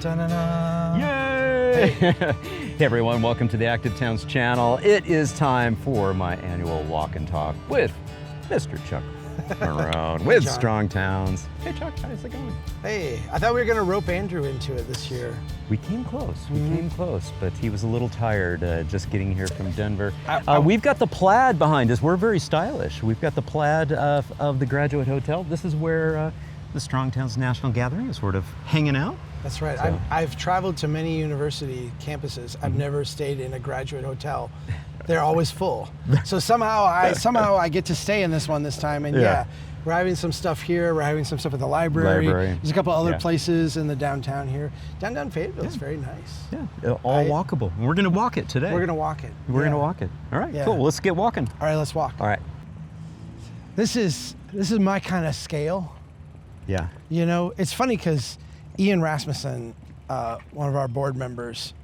Da-na-na. Yay! Hey everyone, welcome to the Active Towns channel. It is time for my annual walk and talk with Mr. Chuck Marohn with John. Strong Towns. Hey Chuck, how's it going? Hey, I thought we were going to rope Andrew into it this year. We came close, came close, but he was a little tired just getting here from Denver. I- We've got the plaid behind us. We're very stylish. We've got the plaid of the Graduate Hotel. This is where the Strong Towns National Gathering is sort of hanging out. That's right. So- I've traveled to many university campuses. I've never stayed in a graduate hotel. They're always full. So somehow I get to stay in this one this time. And yeah, we're having some stuff here. We're having some stuff at the library. There's a couple other places in the downtown here. Downtown Fayetteville is very nice. Yeah, all walkable. We're going to walk it today. We're going to walk it. We're going to walk it. All right, cool. Let's get walking. All right, let's walk. All right. This is my kind of scale. Yeah. You know, it's funny because Ian Rasmussen, one of our board members,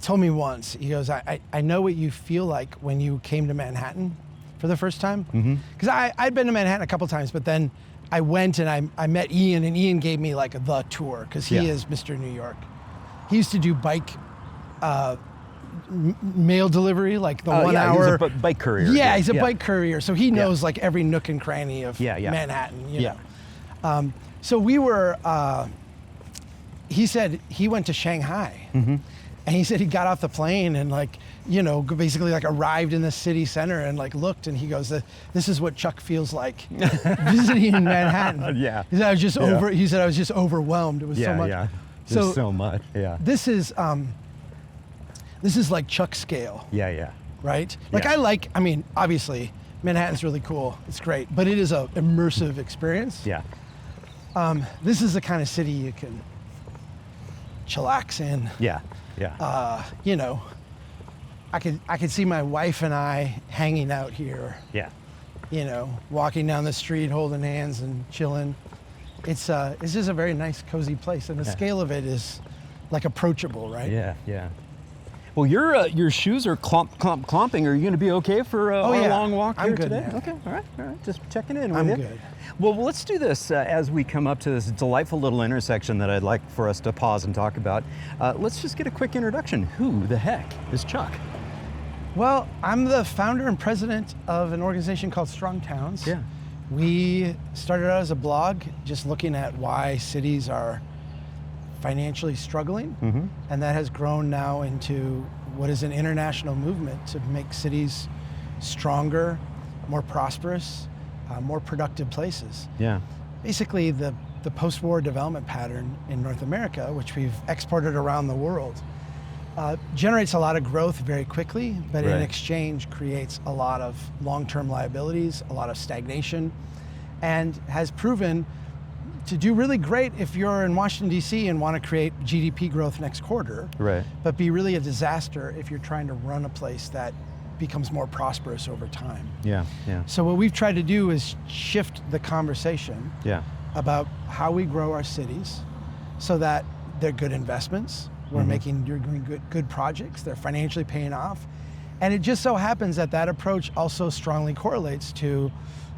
told me once, he goes, I know what you feel like when you came to Manhattan for the first time. Because I'd been to Manhattan a couple times, but then I went and I met Ian, and Ian gave me like the tour, because he is Mr. New York. He used to do bike mail delivery, like the 1 hour. He's a bike courier. Yeah, he's a bike courier, so he knows like every nook and cranny of Manhattan. You know? So we were, he said he went to Shanghai, and he said he got off the plane and like, you know, basically like arrived in the city center and like looked, and he goes, this is what Chuck feels like visiting in Manhattan. He said I was just I was just overwhelmed. It was so much. There's so much. This is like Chuck scale. Right? Like I mean, obviously Manhattan's really cool. It's great, but it is a immersive experience. This is the kind of city you can chillax in. You know, I could see my wife and I hanging out here. You know, walking down the street, holding hands and chilling. It's just a very nice, cozy place, and the scale of it is like approachable, right? Well, your shoes are clomping. Are you going to be okay for a long walk here today? Now. Okay, all right. Just checking in with I'm you. good. Well, let's do this as we come up to this delightful little intersection that I'd like for us to pause and talk about. Let's just get a quick introduction. Who the heck is Chuck? Well, I'm the founder and president of an organization called Strong Towns. We started out as a blog, just looking at why cities are financially struggling, and that has grown now into what is an international movement to make cities stronger, more prosperous, more productive places. Basically, the post-war development pattern in North America, which we've exported around the world, generates a lot of growth very quickly, but in exchange creates a lot of long-term liabilities, a lot of stagnation, and has proven to do really great if you're in Washington, D.C. and want to create GDP growth next quarter, but be really a disaster if you're trying to run a place that becomes more prosperous over time. So what we've tried to do is shift the conversation about how we grow our cities so that they're good investments, we're doing good projects, they're financially paying off, and it just so happens that that approach also strongly correlates to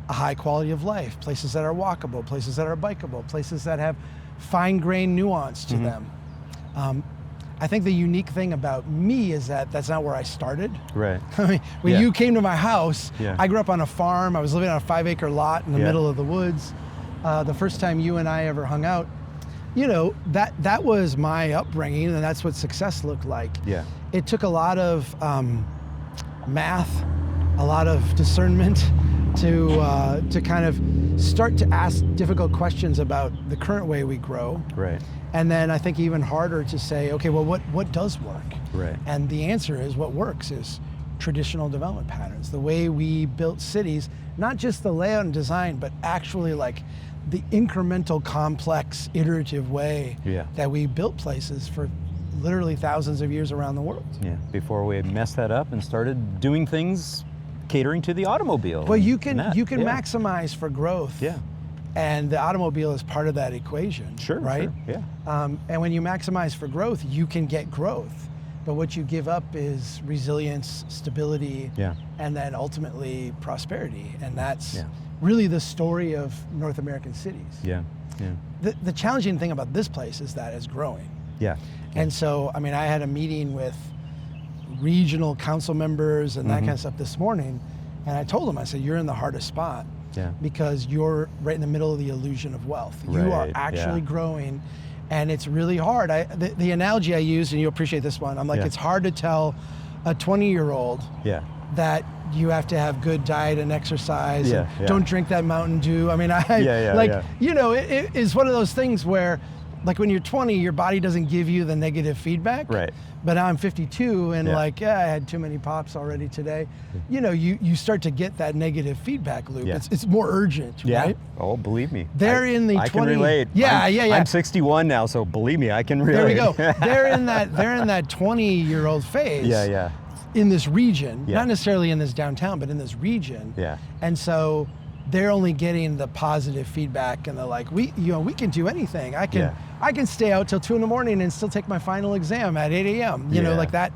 a high quality of life, places that are walkable, places that are bikeable, places that have fine-grained nuance to them. I think the unique thing about me is that that's not where I started. I mean, when you came to my house, I grew up on a farm. I was living on a 5-acre lot in the middle of the woods. The first time you and I ever hung out, you know, that was my upbringing, and that's what success looked like. It took a lot of math, a lot of discernment to kind of start to ask difficult questions about the current way we grow. And then I think even harder to say, okay, well, what does work? And the answer is what works is traditional development patterns, the way we built cities, not just the layout and design, but actually like the incremental, complex, iterative way that we built places for literally thousands of years around the world. Before we messed that up and started doing things catering to the automobile. Well, you can maximize for growth. And the automobile is part of that equation, right? And when you maximize for growth, you can get growth. But what you give up is resilience, stability, and then ultimately prosperity. And that's really the story of North American cities. the challenging thing about this place is that it's growing. Yeah. And so, I mean, I had a meeting with regional council members and that kind of stuff this morning, and I told them, I said, you're in the hardest spot because you're right in the middle of the illusion of wealth. You are actually growing, and it's really hard. The analogy I use, and you'll appreciate this one, I'm like, it's hard to tell a 20-year-old that you have to have good diet and exercise, and don't drink that Mountain Dew. I mean, you know, it is one of those things where, like when you're 20, your body doesn't give you the negative feedback. Right. But now I'm 52 and I had too many pops already today. You know, you start to get that negative feedback loop. It's more urgent, right? Oh, believe me. They're in the 20. I can relate. I'm 61 now, so believe me, I can relate. There we go. They're in that 20-year-old phase. In this region, not necessarily in this downtown, but in this region. And so they're only getting the positive feedback, and they're like, we can do anything. I can stay out till 2 a.m. and still take my final exam at 8 a.m. You know, like that.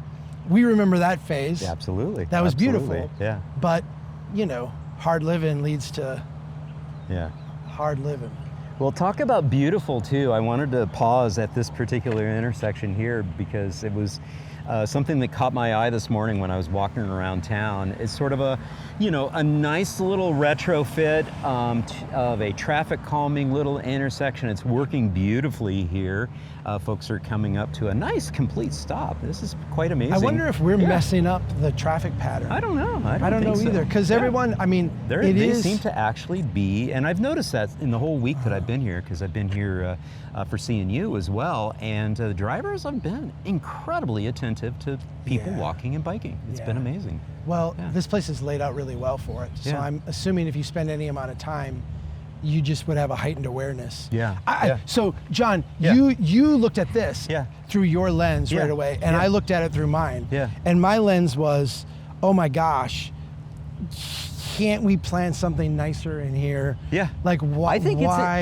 We remember that phase. Yeah, absolutely. That was beautiful. Yeah. But, you know, hard living leads to hard living. Well, talk about beautiful too. I wanted to pause at this particular intersection here because it was something that caught my eye this morning when I was walking around town. It's sort of a, you know, a nice little retrofit of a traffic calming little intersection. It's working beautifully here. Folks are coming up to a nice complete stop. This is quite amazing. I wonder if we're messing up the traffic pattern. I don't know. I don't know either. Because everyone, I mean, they seem to actually be, and I've noticed that in the whole week that I've been here, because I've been here for seeing you as well, and the drivers have been incredibly attentive to people walking and biking. It's been amazing. Well, this place is laid out really well for it. So I'm assuming if you spend any amount of time, you just would have a heightened awareness. So, John, you looked at this through your lens right away, and I looked at it through mine. And my lens was, oh my gosh, can't we plan something nicer in here? Like, why?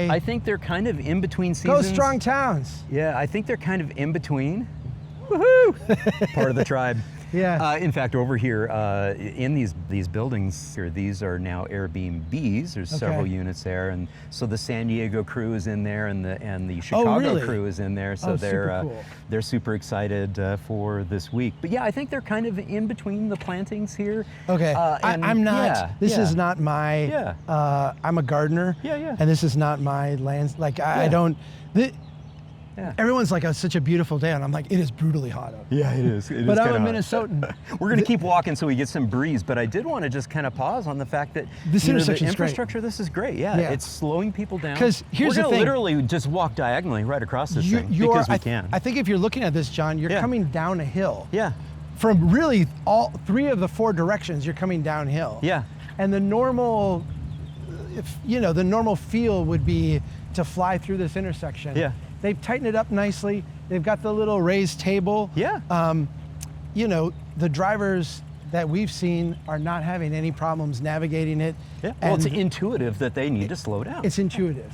I think they're kind of in between seasons. Go Strong Towns. Yeah, I think they're kind of in between. Woohoo! Part of the tribe. In fact, over here in these buildings here, these are now Airbnbs. There's several units there, and so the San Diego crew is in there, and the Chicago crew is in there. So they're super excited for this week. But yeah, I think they're kind of in between the plantings here. I'm not. This is not my. I'm a gardener. And this is not my land. Like I don't. Everyone's like, it's such a beautiful day, and I'm like, it is brutally hot out. Yeah, it is. But I'm a Minnesotan. We're going to keep walking so we get some breeze, but I did want to just kind of pause on the fact that this intersection, the infrastructure, this is great. It's slowing people down. Because here's the thing. We're going to literally just walk diagonally right across this thing because we can. I think if you're looking at this, John, you're coming down a hill. From really all 3 of the 4 directions, you're coming downhill. And the normal, the normal feel would be to fly through this intersection. They've tightened it up nicely. They've got the little raised table. You know, the drivers that we've seen are not having any problems navigating it. Well, it's intuitive that they need to slow down. It's intuitive.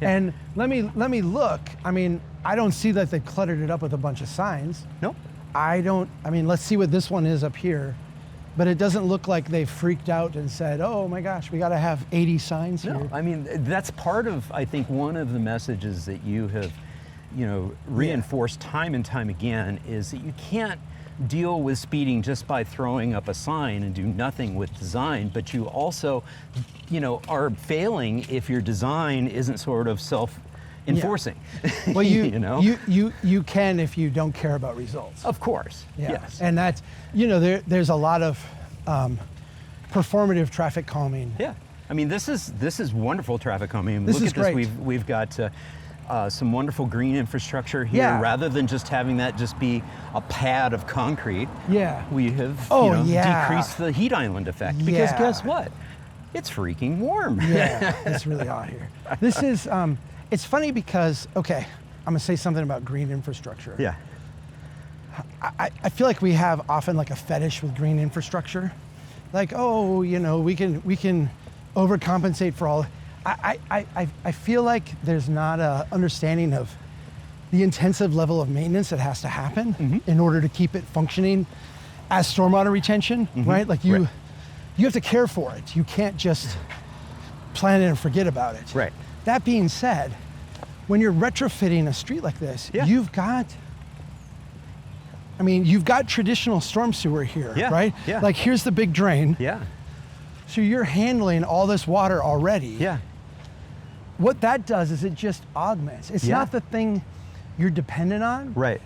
And let me look. I mean, I don't see that they've cluttered it up with a bunch of signs. Nope. I mean, let's see what this one is up here. But it doesn't look like they freaked out and said, oh my gosh, we got to have 80 signs here. I mean, that's part of, I think, one of the messages that you have, reinforced time and time again is that you can't deal with speeding just by throwing up a sign and do nothing with design, but you also, are failing if your design isn't sort of self-enforcing. Well, you can if you don't care about results. Of course. Yes. And that's, there's a lot of performative traffic calming. I mean, this is wonderful traffic calming. This Look is at this. great. We've got some wonderful green infrastructure here. Rather than just having that just be a pad of concrete. We have decreased the heat island effect. Because guess what? It's freaking warm. It's really hot here. This is. It's funny because, I'm gonna say something about green infrastructure. I feel like we have often like a fetish with green infrastructure. Like, we can overcompensate for all. I feel like there's not a understanding of the intensive level of maintenance that has to happen in order to keep it functioning as stormwater retention, right? Like you have to care for it. You can't just plan it and forget about it. Right. That being said, when you're retrofitting a street like this, Yeah. you've got traditional storm sewer here, Yeah, right? yeah. Like here's the big drain. Yeah. So you're handling all this water already. Yeah. What that does is it just augments. It's Yeah. not the thing you're dependent on. Right.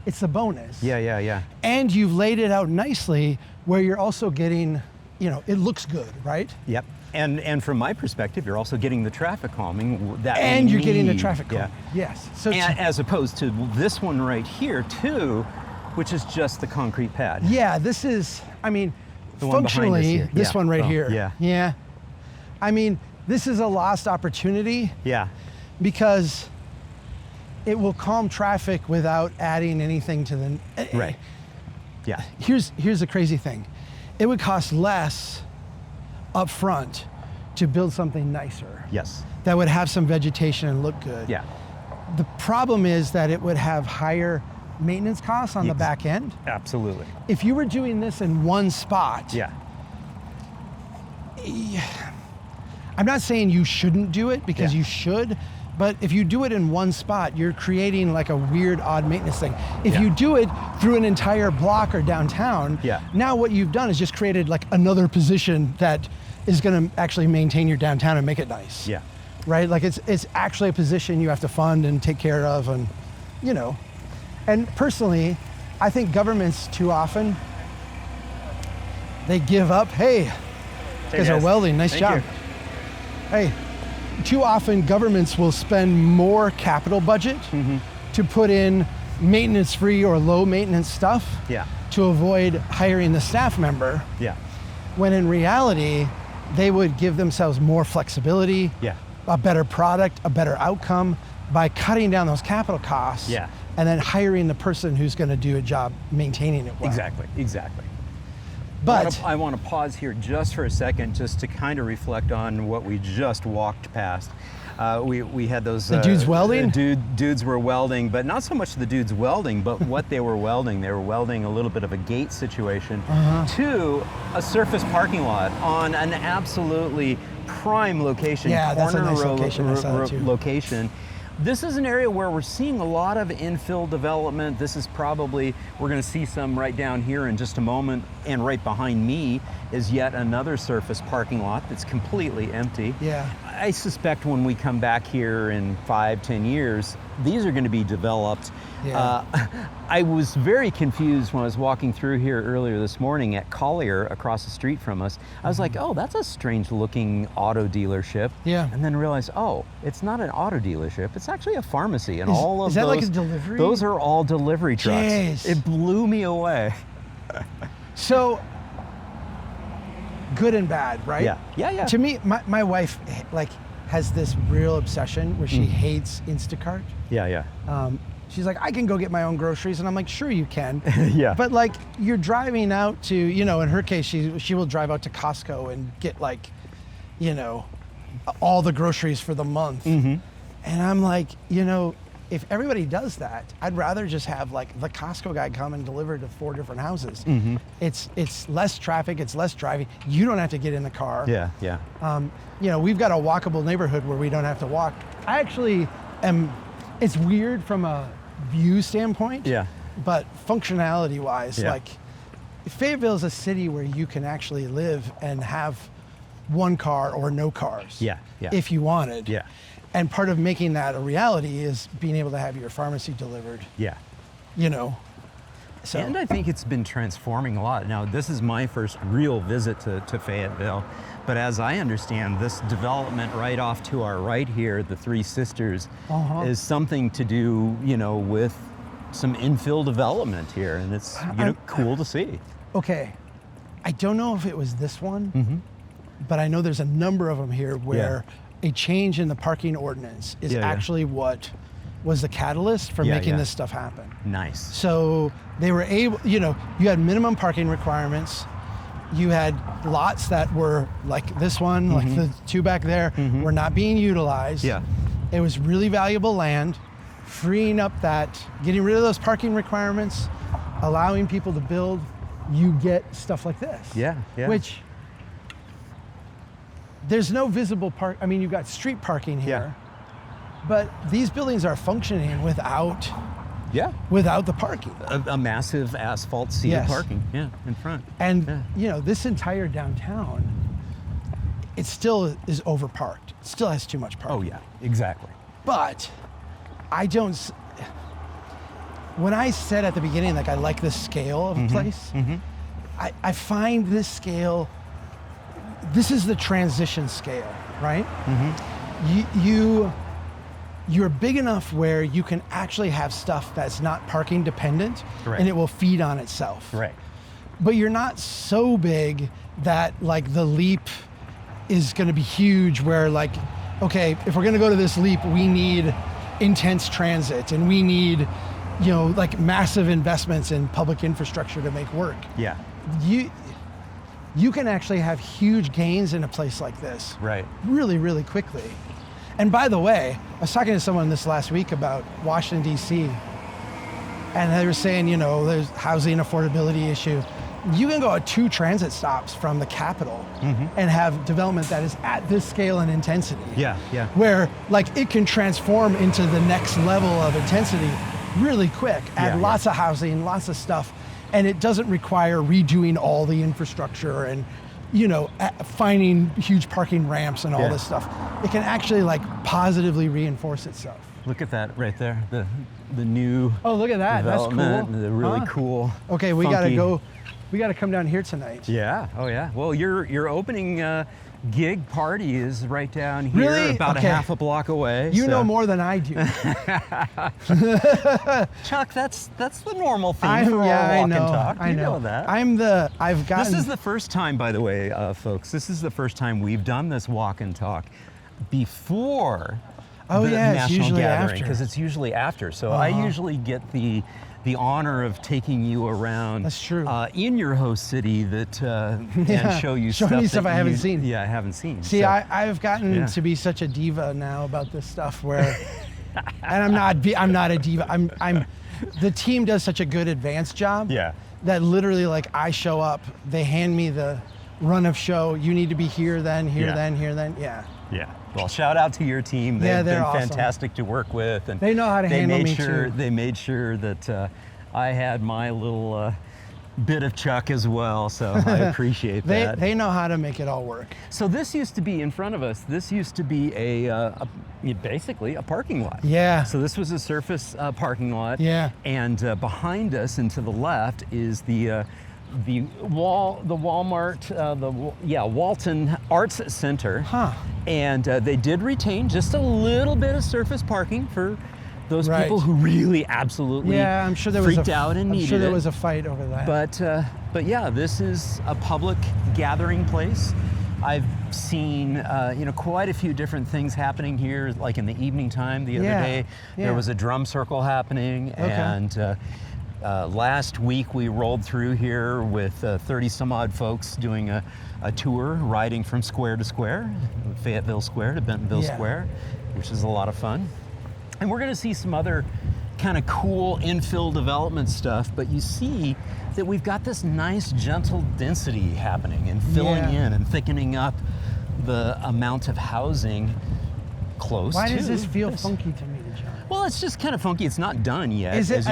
It's the bonus. Yeah. And you've laid it out nicely where you're also getting, it looks good, right? Yep. And from my perspective, you're also getting the traffic calming that And we you're getting the need. traffic Yeah. calming. Yes. So And as opposed to this one right here too, which is just the concrete pad. yeah, this is, The one behind us functionally, here. this Yeah. one right Oh, here. yeah. Yeah. This is a lost opportunity Yeah. because it will calm traffic without adding anything to the. Right. Yeah. Here's the crazy thing. It would cost less up front to build something nicer Yes. that would have some vegetation and look good. Yeah. The problem is that it would have higher maintenance costs on the Yes. back end. Absolutely. If you were doing this in one spot, Yeah. I'm not saying you shouldn't do it because Yeah. you should, but if you do it in one spot, you're creating like a weird, odd maintenance thing. If Yeah. you do it through an entire block or downtown, Yeah. now what you've done is just created like another position that is going to actually maintain your downtown and make it nice. Yeah. Right? Like it's actually a position you have to fund and take care of, and And personally, I think governments too often they give up. Hey, guys are welding. Nice Thank job. you. Hey, too often governments will spend more capital budget to put in maintenance-free or low-maintenance stuff Yeah. to avoid hiring the staff member, Yeah. when in reality, they would give themselves more flexibility, Yeah. a better product, a better outcome by cutting down those capital costs, Yeah. and then hiring the person who's going to do a job maintaining it well. Exactly. But I want to pause here just for a second, just to kind of reflect on what we just walked past. We had those dudes welding? Dudes were welding, but not so much the dudes welding, but what they were welding. They were welding a little bit of a gate situation to a surface parking lot on an absolutely prime location. Yeah, that's a corner nice location. I saw that too. location. This is an area where we're seeing a lot of infill development. This is probably, we're going to see some right down here in just a moment, and right behind me is yet another surface parking lot that's completely empty. Yeah. I suspect when we come back here in 5-10 years, these are going to be developed. Yeah. I was very confused when I was walking through here earlier this morning at Collier across the street from us. I was like, oh, that's a strange looking auto dealership. Yeah. And then realized, oh, it's not an auto dealership. It's actually a pharmacy. And all of is that those, like a delivery? Those are all delivery trucks. Jeez. It blew me away. So, good and bad, right? Yeah. To me, my wife has this real obsession where she hates Instacart. Yeah. She's like, I can go get my own groceries, and I'm like, sure you can. Yeah. But you're driving out to, in her case, she will drive out to Costco and get all the groceries for the month. And I'm like, if everybody does that, I'd rather just have the Costco guy come and deliver to 4 different houses. It's less traffic, it's less driving. You don't have to get in the car. Yeah. We've got a walkable neighborhood where we don't have to walk. I actually it's weird from a view standpoint. Yeah. But functionality wise, Yeah. Fayetteville is a city where you can actually live and have one car or no cars. Yeah. If you wanted. Yeah. And part of making that a reality is being able to have your pharmacy delivered. Yeah. So. And I think it's been transforming a lot. Now, this is my first real visit to Fayetteville, but as I understand, this development right off to our right here, the Three Sisters, is something to do, with some infill development here, and it's cool to see. Okay, I don't know if it was this one, but I know there's a number of them here where a change in the parking ordinance is actually what was the catalyst for making this stuff happen. Nice. So they were able, you had minimum parking requirements. You had lots that were like this one, like the two back there, were not being utilized. Yeah. It was really valuable land, freeing up getting rid of those parking requirements, allowing people to build. You get stuff like this. Yeah. Which there's no visible you've got street parking here. But these buildings are functioning without the parking. A massive asphalt seated parking, in front. And this entire downtown, it still is overparked. It still has too much parking. Oh yeah, exactly. But when I said at the beginning, like I like the scale of a place, I find this scale, this is the transition scale, right? You're big enough where you can actually have stuff that's not parking dependent, and it will feed on itself. Right. But you're not so big that like the leap is going to be huge where like, okay, if we're going to go to this leap, we need intense transit and we need, like massive investments in public infrastructure to make work. Yeah. You can actually have huge gains in a place like this. Right. Really, really quickly. And by the way, I was talking to someone this last week about Washington, D.C., and they were saying, there's housing affordability issue. You can go at 2 transit stops from the Capitol and have development that is at this scale and intensity. Yeah. Where like it can transform into the next level of intensity really quick, add lots of housing, lots of stuff, and it doesn't require redoing all the infrastructure and finding huge parking ramps and all this stuff. It can actually like positively reinforce itself. Look at that right there, the new. Oh, look at that! That's cool. The really cool. Okay, we gotta go. We gotta come down here tonight. Yeah. Oh yeah. Well, your opening gig party is right down here, really? about a half a block away. You know more than I do. Chuck, that's the normal thing for our walk and talk. I know that. This is the first time, by the way, folks. This is the first time we've done this walk and talk before the national gathering, because it's usually after. So I usually get the honor of taking you around. That's true. In your host city and show you stuff I haven't seen. Yeah, I haven't seen. See, so, I've gotten to be such a diva now about this stuff where, and I'm not a diva. I'm the team does such a good advanced job. Yeah. That literally like I show up, they hand me the run of show. You need to be here then, here then, here then. Yeah. Yeah. Well, shout out to your team. They've been awesome. Fantastic to work with, and they know how to handle me too. They made sure that I had my little bit of Chuck as well. So I appreciate that. They know how to make it all work. So this used to be in front of us. This used to be basically a parking lot. Yeah. So this was a surface parking lot. Yeah. And behind us and to the left is the Walton Arts Center. Huh. And they did retain just a little bit of surface parking for those people who really absolutely I'm sure there freaked out and needed it. I'm sure there was a fight over that. But yeah, this is a public gathering place. I've seen quite a few different things happening here, like in the evening time the other day. There was a drum circle happening, and last week we rolled through here with 30 some odd folks doing a tour, riding from square to square, Fayetteville Square to Bentonville Square, which is a lot of fun. And we're gonna see some other kind of cool infill development stuff, but you see that we've got this nice gentle density happening and filling in and thickening up the amount of housing close to. Why does this feel funky to me, John? Well, it's just kind of funky. It's not done yet. Is it?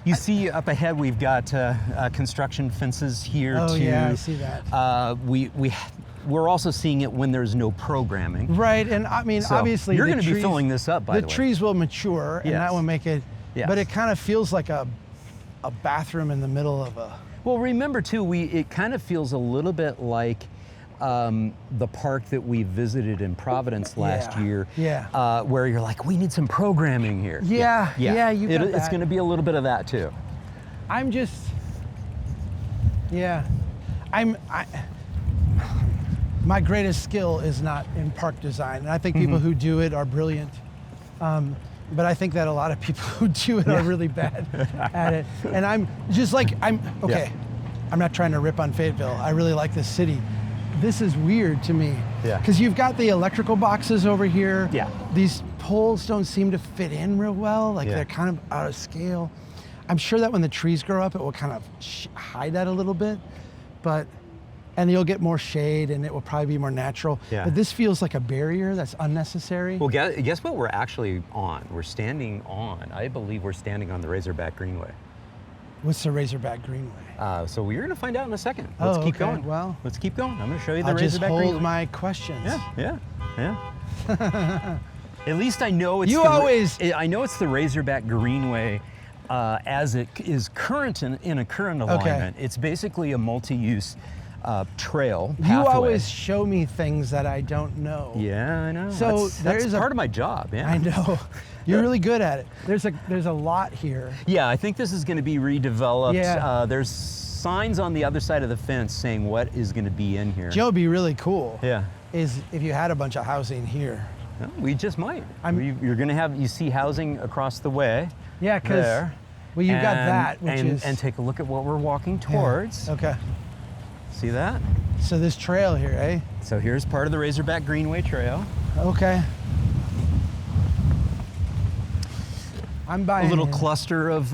You see up ahead, we've got construction fences here too. Oh yeah, I see that. We're also seeing it when there's no programming. Right, and I mean, so obviously you're going to be filling this up. By the way, the trees will mature, and that will make it. Yes. But it kind of feels like a bathroom in the middle of a. Well, remember too, it kind of feels a little bit like the park that we visited in Providence last year, where you're like, we need some programming here. Yeah, you got that. It's going to be a little bit of that too. My greatest skill is not in park design, and I think people who do it are brilliant. But I think that a lot of people who do it are really bad at it. And I'm not trying to rip on Fayetteville. I really like this city. This is weird to me. Yeah. Because you've got the electrical boxes over here. Yeah. These poles don't seem to fit in real well. They're kind of out of scale. I'm sure that when the trees grow up, it will kind of hide that a little bit. And you'll get more shade and it will probably be more natural. Yeah. But this feels like a barrier that's unnecessary. Well, guess what we're actually on? We're standing on, I believe we're standing on the Razorback Greenway. What's the Razorback Greenway? So we're going to find out in a second. Let's keep going. Well, let's keep going. I'm going to show you the I'll Razorback just hold Greenway. my questions. Yeah. At least I know it's I know it's the Razorback Greenway as it is current in a current alignment. It's basically a multi-use trail pathway. You always show me things that I don't know. Yeah, I know. So that's part of my job. Yeah. I know. You're really good at it. There's a lot here. Yeah, I think this is going to be redeveloped. Yeah. There's signs on the other side of the fence saying what is going to be in here. Joe, be really cool. Yeah. Is if you had a bunch of housing here. Well, we just might. You're going to have, you see housing across the way. Yeah, because well, you've got that, which is. And take a look at what we're walking towards. Yeah. Okay. See that? So this trail here, eh? So here's part of the Razorback Greenway Trail. Okay. I'm buying a little cluster of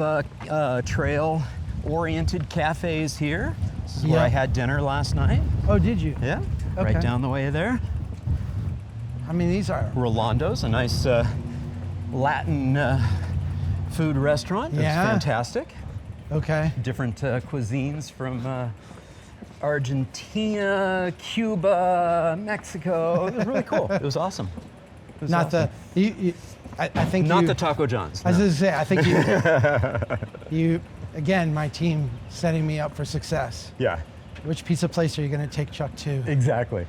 trail-oriented cafes here. This is where I had dinner last night. Oh, did you? Yeah. Okay. Right down the way there. I mean, these are Rolando's, a nice Latin food restaurant. It's fantastic. Okay. Different cuisines from Argentina, Cuba, Mexico. It was really cool. It was awesome. It was awesome. I think not the Taco John's. I was going to say, I think you, again, my team setting me up for success. Yeah. Which pizza place are you going to take Chuck to? Exactly.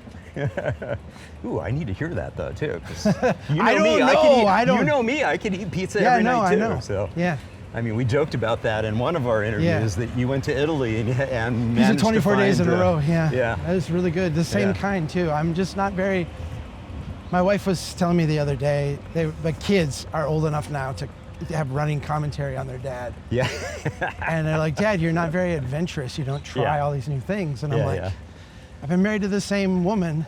Ooh, I need to hear that though too. 'Cause you know I don't me. know. You know me. I could eat pizza yeah, every no, night too. I know. So yeah. I mean, we joked about that in one of our interviews that you went to Italy and managed 24 to find, days in a row. Yeah. Yeah. That was really good. The same kind too. I'm just not very. My wife was telling me the other day, the kids are old enough now to have running commentary on their dad. Yeah. And they're like, Dad, you're not very adventurous. You don't try all these new things. And I'm like, I've been married to the same woman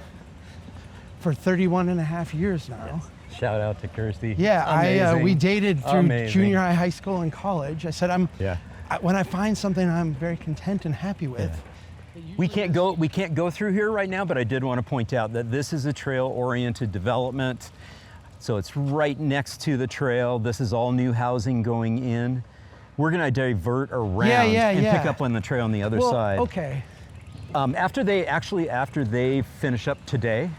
for 31 and a half years now. Yes. Shout out to Kirsty. Yeah, we dated through junior high, high school, and college. I said, when I find something I'm very content and happy with. Yeah. We can't go through here right now, but I did want to point out that this is a trail-oriented development. So it's right next to the trail. This is all new housing going in. We're going to divert around and pick up on the trail on the other side. Okay. After they finish up today,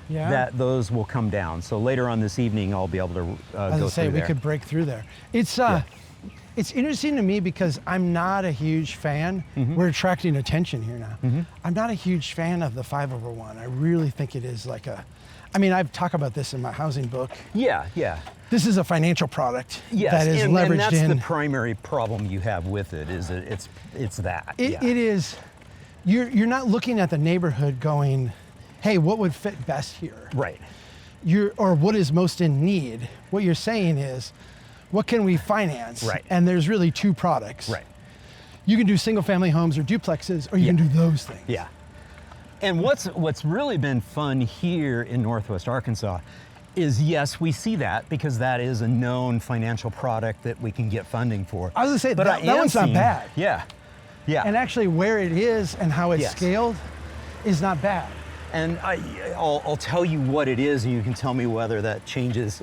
those will come down. So later on this evening, I'll be able to go through there. We could break through there. It's interesting to me because I'm not a huge fan. We're attracting attention here now. I'm not a huge fan of the 5/1. I really think it is like I've talked about this in my housing book. Yeah. This is a financial product that is and leveraged that's in. the primary problem you have with it is it's that. It is. You're not looking at the neighborhood going, hey, what would fit best here? Right. Or what is most in need. What you're saying is, what can we finance? Right. And there's really two products. Right. You can do single family homes or duplexes, or you can do those things. Yeah. And what's really been fun here in Northwest Arkansas is, yes, we see that because that is a known financial product that we can get funding for. I was gonna say, but that one's not bad. Yeah. Yeah. And actually where it is and how it's scaled is not bad. And I'll tell you what it is, and you can tell me whether that changes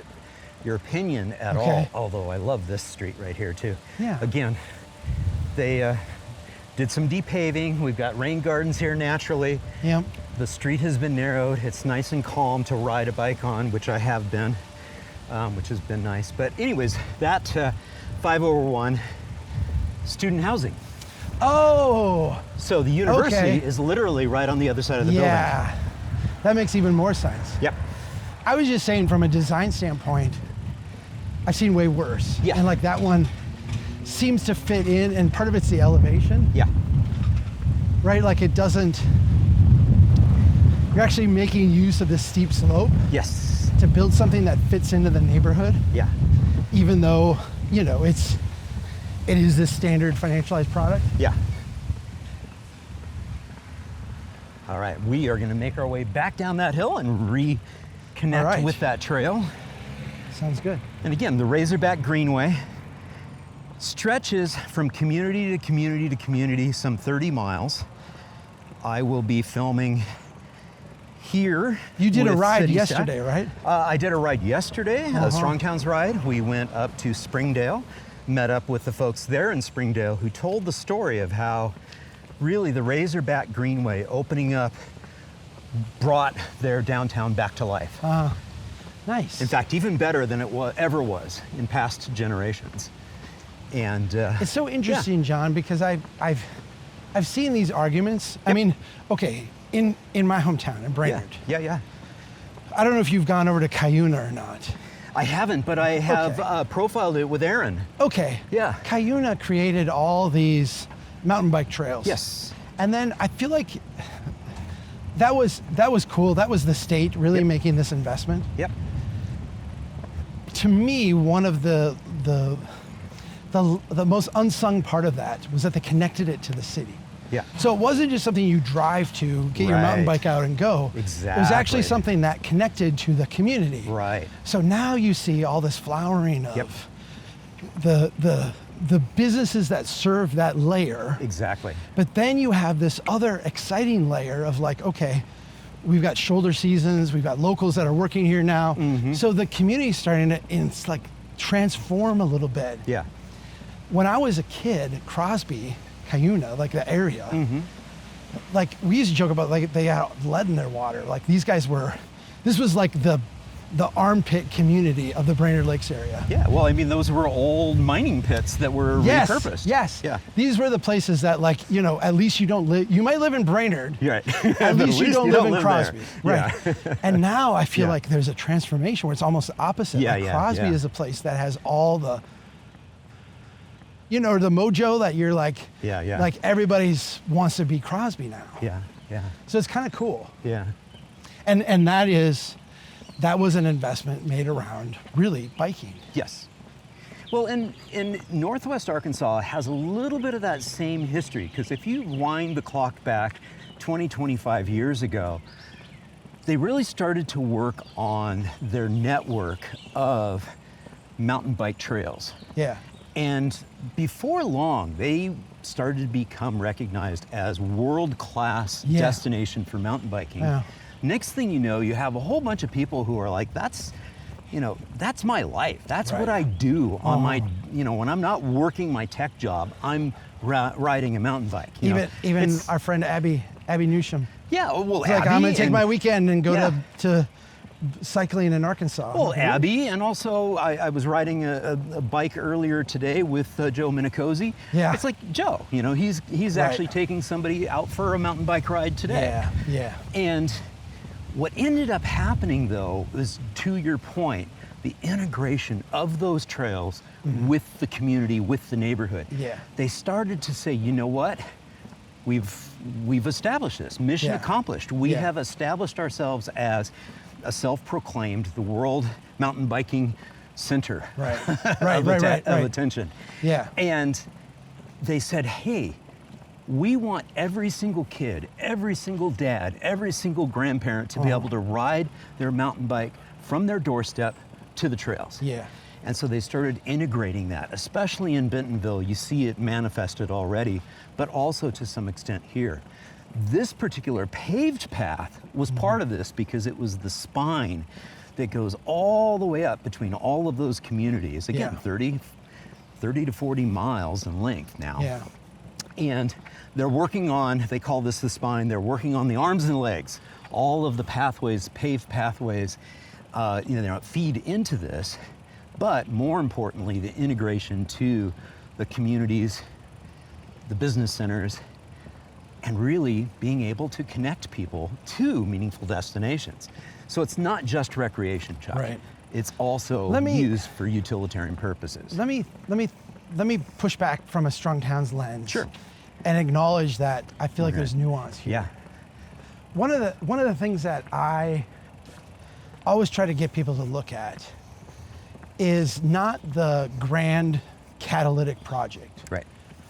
your opinion at all. Although I love this street right here too. Yeah. Again, they did some depaving. We've got rain gardens here naturally. Yep. The street has been narrowed. It's nice and calm to ride a bike on, which I have been, which has been nice. But anyways, that 5/1 student housing. Oh. So the university is literally right on the other side of the building. Yeah. That makes even more sense. Yep. I was just saying from a design standpoint, I've seen way worse. Yeah. And like that one seems to fit in, and part of it's the elevation. Yeah. Right? Like it doesn't, you're actually making use of the steep slope. Yes. To build something that fits into the neighborhood. Yeah. Even though, it is this standard financialized product. Yeah. All right, we are gonna make our way back down that hill and reconnect with that trail. Sounds good. And again, the Razorback Greenway stretches from community to community to community, some 30 miles, I will be filming here. You did a with ride City yesterday, right? I did a ride yesterday, a Strong Towns ride. We went up to Springdale, met up with the folks there in Springdale who told the story of how really the Razorback Greenway opening up brought their downtown back to life. Nice. In fact, even better than it ever was in past generations. And it's so interesting, John, because I've seen these arguments. I mean, okay, in my hometown, in Brainerd. Yeah. I don't know if you've gone over to Cuyuna or not. I haven't, but I have profiled it with Aaron. Okay. Yeah. Cuyuna created all these mountain bike trails. Yes. And then I feel like that was cool. That was the state really making this investment. Yep. To me, one of the most unsung part of that was that they connected it to the city. Yeah. So it wasn't just something you drive to, get your mountain bike out and go. Exactly. It was actually something that connected to the community. Right. So now you see all this flowering of the businesses that serve that layer. Exactly. But then you have this other exciting layer of like, okay, we've got shoulder seasons, we've got locals that are working here now. So the community's starting to, it's like transform a little bit. Yeah. When I was a kid, Crosby, Cuyuna, like the area, like we used to joke about like they had lead in their water. Like these guys this was like the armpit community of the Brainerd Lakes area. Yeah, well, I mean, those were old mining pits that were repurposed. Yes. Yeah. These were the places that, like, you know, at least you don't live, you might live in Brainerd. Right. At least you don't live in Crosby. There. Right. Yeah. And now I feel like there's a transformation where it's almost the opposite. Yeah, like Crosby is a place that has all the, you know, the mojo that you're like, like everybody's wants to be Crosby now. Yeah. So it's kind of cool. Yeah. And that was an investment made around really biking. Yes. Well, and Northwest Arkansas has a little bit of that same history, because if you wind the clock back 20, 25 years ago, they really started to work on their network of mountain bike trails. Yeah. And before long, they started to become recognized as world-class destination for mountain biking. Yeah. Next thing you know, you have a whole bunch of people who are like, that's my life. That's what I do on my, when I'm not working my tech job, I'm riding a mountain bike. Even our friend Abby Newsham. Yeah, well, Abby, like, I'm gonna take my weekend and go to cycling in Arkansas. Well, Abby, and also I was riding a bike earlier today with Joe Minicozy. Yeah. It's like, Joe, he's actually taking somebody out for a mountain bike ride today. Yeah. And what ended up happening, though, is, to your point, the integration of those trails with the community, with the neighborhood. Yeah. They started to say, you know what? We've established this. Mission accomplished. We have established ourselves as a self-proclaimed the world mountain biking center of attention. Yeah. And they said, hey, we want every single kid, every single dad, every single grandparent to be able to ride their mountain bike from their doorstep to the trails. Yeah. And so they started integrating that, especially in Bentonville. You see it manifested already, but also to some extent here. This particular paved path was part of this because it was the spine that goes all the way up between all of those communities. Again, 30 to 40 miles in length now. Yeah. And they're working on, they call this the spine, they're working on the arms and legs. All of the pathways, paved pathways, feed into this. But more importantly, the integration to the communities, the business centers, and really being able to connect people to meaningful destinations. So it's not just recreation, Chuck. Right. It's also used for utilitarian purposes. Let me push back from a Strong Towns lens. Sure. And acknowledge that I feel like there's nuance here. Yeah. One of the things that I always try to get people to look at is not the grand catalytic project. Right.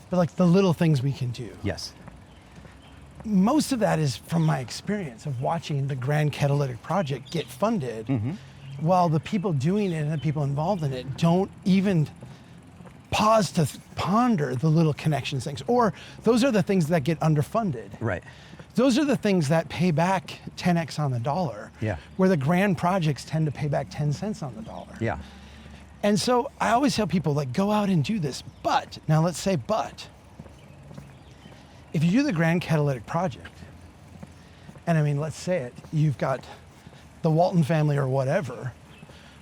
But like the little things we can do. Yes. Most of that is from my experience of watching the grand catalytic project get funded while the people doing it and the people involved in it don't even pause to ponder the little connections things, or those are the things that get underfunded. Right. those are the things that pay back 10x on the dollar. Yeah. Where the grand projects tend to pay back 10 cents on the dollar. Yeah. And so I always tell people, like, go out and do this. But, now let's say but, if you do the Grand Catalytic Project, and I mean, let's say it, you've got the Walton family or whatever,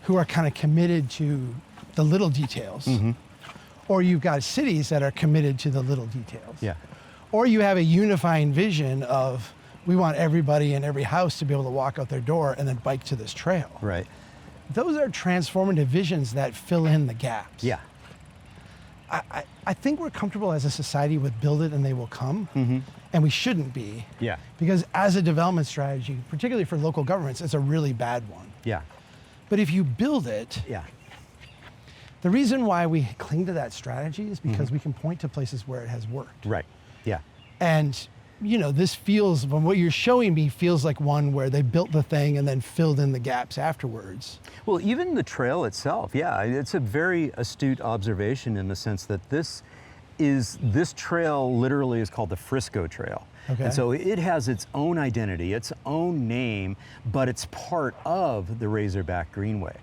who are kind of committed to the little details. Or you've got cities that are committed to the little details. Yeah. Or you have a unifying vision of, we want everybody in every house to be able to walk out their door and then bike to this trail. Right. Those are transformative visions that fill in the gaps. Yeah. I think we're comfortable as a society with build it and they will come, and we shouldn't be. Yeah. Because as a development strategy, particularly for local governments, it's a really bad one. Yeah. But if you build it, Yeah. the reason why we cling to that strategy is because we can point to places where it has worked. Right. Yeah. And, you know, this feels, from what you're showing me, feels like one where they built the thing and then filled in the gaps afterwards. Well, even the trail itself, yeah, it's a very astute observation in the sense that this trail literally is called the Frisco Trail. Okay. And so it has its own identity, its own name, but it's part of the Razorback Greenway.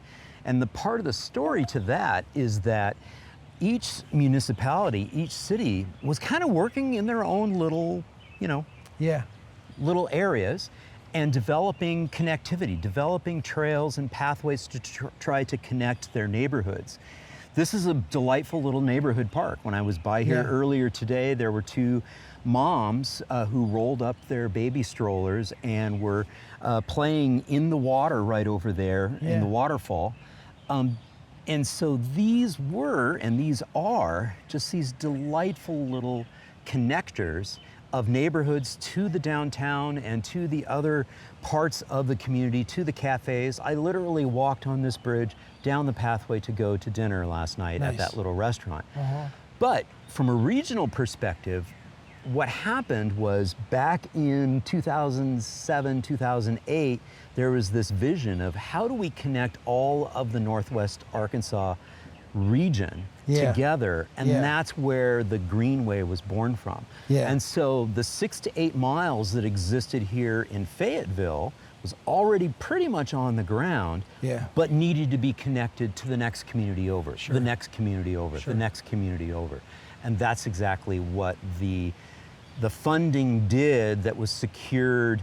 And the part of the story to that is that each municipality, each city was kind of working in their own little, you know, little areas and developing connectivity, developing trails and pathways to try to connect their neighborhoods. This is a delightful little neighborhood park. When I was by here earlier today, there were two moms who rolled up their baby strollers and were playing in the water right over there in the waterfall. And so these were, and these are, just these delightful little connectors of neighborhoods to the downtown and to the other parts of the community, to the cafes. I literally walked on this bridge down the pathway to go to dinner last night at that little restaurant. But from a regional perspective, what happened was back in 2007, 2008, there was this vision of how do we connect all of the Northwest Arkansas region together, and that's where the Greenway was born from. And so the 6 to 8 miles that existed here in Fayetteville was already pretty much on the ground, but needed to be connected to the next community over, the next community over, the next community over. And that's exactly what the funding did that was secured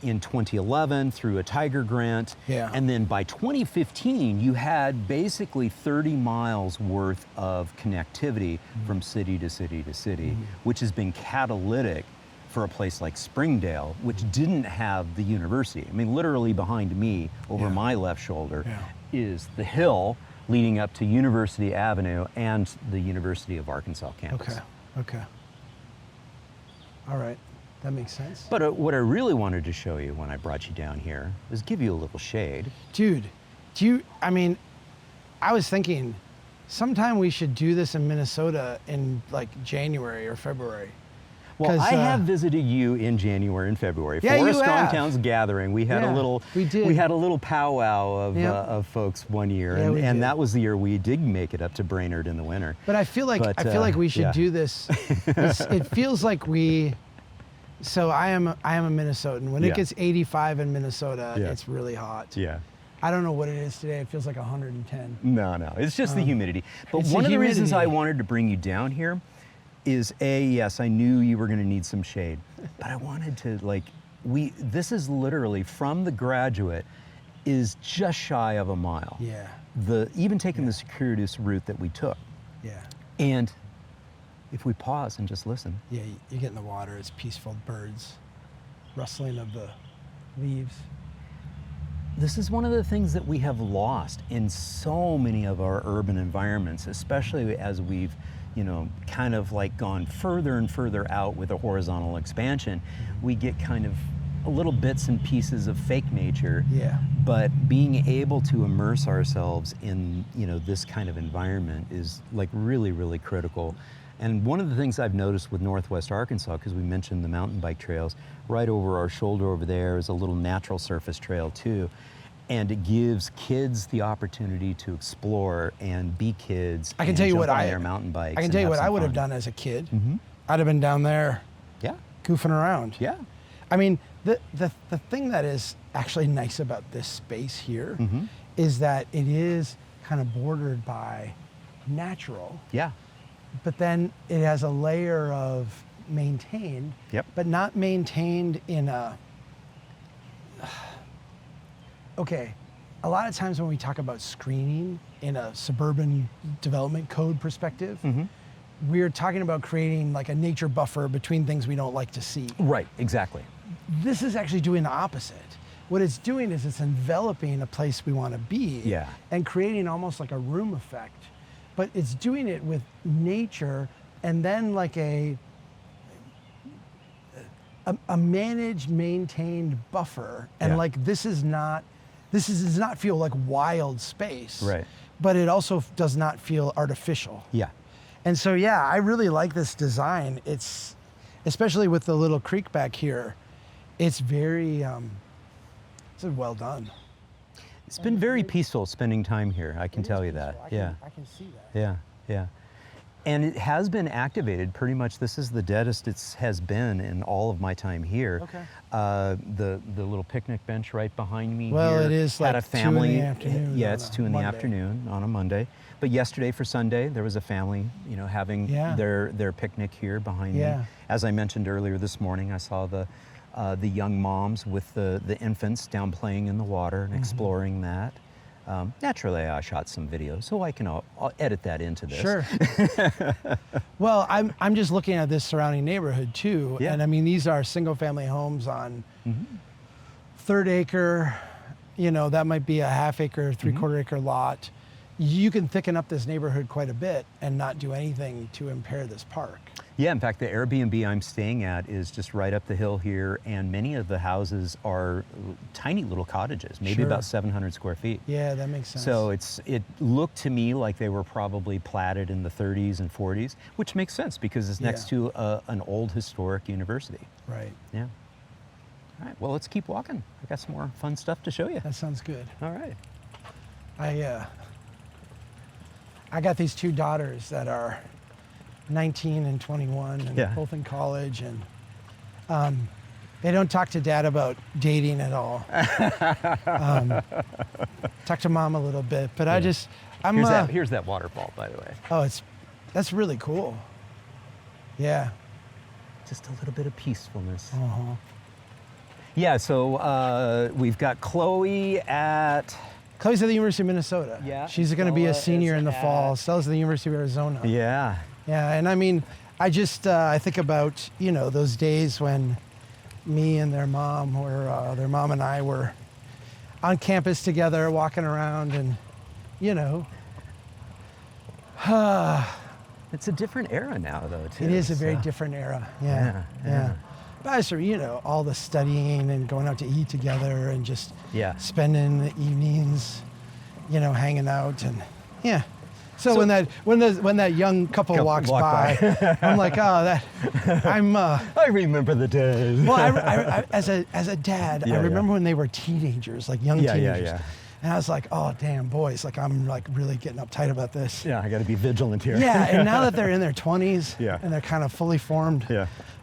in 2011 through a Tiger grant. And then by 2015, you had basically 30 miles worth of connectivity from city to city to city, which has been catalytic for a place like Springdale, which didn't have the university. I mean, literally behind me, over my left shoulder, is the hill leading up to University Avenue and the University of Arkansas campus. Okay. All right, that makes sense. But what I really wanted to show you when I brought you down here is give you a little shade. Dude, I was thinking, sometime we should do this in Minnesota in like January or February. Well, I have visited you in January and February for a Strong Towns gathering. We had a little, we had a little powwow of folks one year, and that was the year we did make it up to Brainerd in the winter. But I feel like we should do this. It feels like we. So I am a Minnesotan. When it gets 85 in Minnesota, it's really hot. I don't know what it is today. It feels like 110. No, it's just the humidity. But one of the reasons I wanted to bring you down here is yes, I knew you were going to need some shade, but I wanted to this is literally from the Graduate is just shy of a mile. Even taking the circuitous route that we took. And if we pause and just listen. You get in the water, it's peaceful, birds, rustling of the leaves. This is one of the things that we have lost in so many of our urban environments, especially as we've kind of like gone further and further out with a horizontal expansion. We get kind of a little bits and pieces of fake nature. But being able to immerse ourselves in, this kind of environment is like really, really critical. And one of the things I've noticed with Northwest Arkansas, because we mentioned the mountain bike trails, right over our shoulder over there is a little natural surface trail too. And it gives kids the opportunity to explore and be kids. I can tell you what their mountain bikes. I can tell you what I would have done as a kid. I'd have been down there, goofing around. I mean, the thing that is actually nice about this space here is that it is kind of bordered by natural. Yeah. But then it has a layer of maintained, but not maintained in a, okay, a lot of times when we talk about screening in a suburban development code perspective, we're talking about creating like a nature buffer between things we don't like to see. Right, exactly. This is actually doing the opposite. What it's doing is it's enveloping a place we want to be and creating almost like a room effect, but it's doing it with nature and then like a managed, maintained buffer. And like this does not feel like wild space, right? But it also does not feel artificial. Yeah. And so, yeah, I really like this design. It's, especially with the little creek back here, it's very, it's well done. It's been very peaceful spending time here, I can tell you that. I can see that. Yeah, yeah. And it has been activated pretty much. This is the deadest it has been in all of my time here. Okay. The little picnic bench right behind me well, here it is had like a family. 2 in the afternoon. Yeah, it's 2 in the Monday. afternoon on a Monday. But yesterday for Sunday, there was a family, you know, having their picnic here behind me. As I mentioned earlier this morning, I saw the young moms with the infants down playing in the water and exploring that. Naturally, I shot some videos, so I'll edit that into this. Sure. Well, I'm just looking at this surrounding neighborhood too, and I mean these are single-family homes on third acre. You know, that might be a half-acre, three-quarter-acre lot. You can thicken up this neighborhood quite a bit and not do anything to impair this park. Yeah, in fact, the Airbnb I'm staying at is just right up the hill here, and many of the houses are tiny little cottages, maybe about 700 square feet. Yeah, that makes sense. So it looked to me like they were probably platted in the 30s and 40s, which makes sense because it's next to an old historic university. Right. Yeah. All right, well, let's keep walking. I got some more fun stuff to show you. That sounds good. All right. I got these 2 daughters that are 19 and 21 and both in college, and they don't talk to dad about dating at all. Talk to mom a little bit, but here's that waterfall, by the way. Oh, that's really cool. Yeah. Just a little bit of peacefulness. Yeah, so we've got Chloe's at the University of Minnesota. Yeah. She's going to be a senior in the fall. Stella's at the University of Arizona. Yeah. Yeah, and I mean, I think about, you know, those days when me and their mom and I were on campus together, walking around, and, you know. It's a different era now, though, too. It is a very different era. Yeah. But I sort of, you know, all the studying and going out to eat together and just spending the evenings, you know, hanging out and So when that young couple walks by, I'm like, I remember the days. Well, I as a dad, I remember when they were teenagers, like young teenagers. And I was like, oh, damn, boys, like I'm like really getting uptight about this. Yeah, I got to be vigilant here. Yeah, and now that they're in their 20s and they're kind of fully formed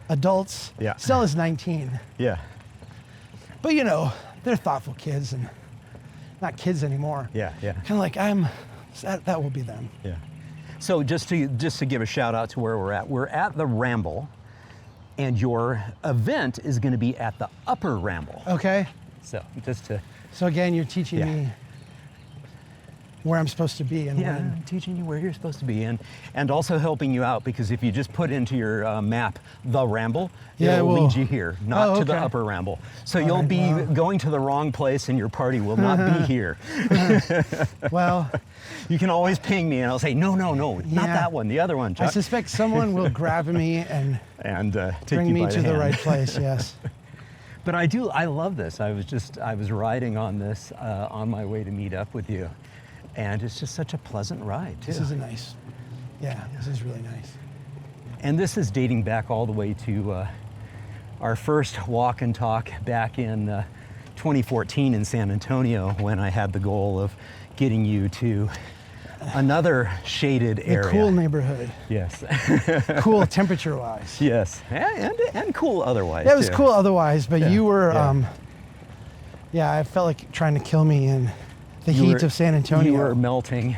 adults, Stella's 19. Yeah. But you know, they're thoughtful kids and not kids anymore. Yeah. Kind of like that will be them. Yeah. So just to give a shout out to where we're at the Ramble, and your event is going to be at the Upper Ramble. Okay. So So again, you're teaching me where I'm supposed to be and when. I'm teaching you where you're supposed to be and also helping you out, because if you just put into your map the Ramble, it'll lead you here, not to the Upper Ramble. So you'll be going to the wrong place and your party will not be here. Well, you can always ping me and I'll say, no, not that one, the other one, Chuck. I suspect someone will grab me and bring me to the right place, yes. But I love this. I was riding on this on my way to meet up with you. And it's just such a pleasant ride, too. This is this is really nice. And this is dating back all the way to our first walk and talk back in 2014 in San Antonio, when I had the goal of getting you to another shaded area. Cool neighborhood. Yes. Cool temperature-wise. Yes, and cool otherwise. Yeah, it was too. cool otherwise, but you were, yeah. I felt like trying to kill me in the heat of San Antonio. You were melting.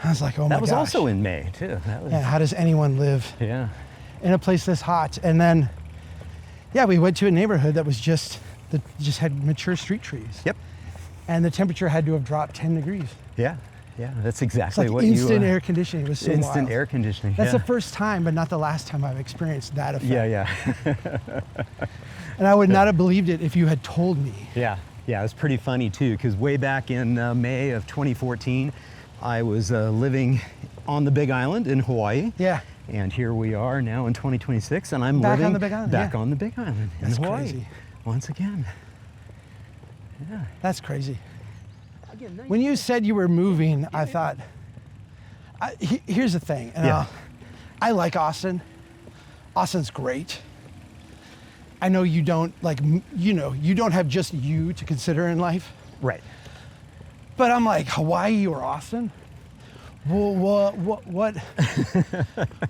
I was like, oh my gosh. That was also in May, too. That was, yeah, how does anyone live yeah. in a place this hot? And then, yeah, we went to a neighborhood that was just had mature street trees. Yep. And the temperature had to have dropped 10 degrees. Yeah, yeah, that's exactly It's like what instant air conditioning. It was so instant wild. air conditioning. That's yeah. the first time, but not the last time I've experienced that effect. Yeah. And I would not have believed it if you had told me. Yeah, it was pretty funny too, because way back in May of 2014, I was living on the Big Island in Hawaii. Yeah. And here we are now in 2026, and I'm Back living on the Big Island, back yeah. on the Big Island in That's Hawaii crazy. once again. Yeah. That's crazy. When you said you were moving, I thought, here's the thing. And Yeah. I like Austin. Austin's great. I know you don't you don't have just you to consider in life. Right. But I'm like, Hawaii or Austin? Well, what?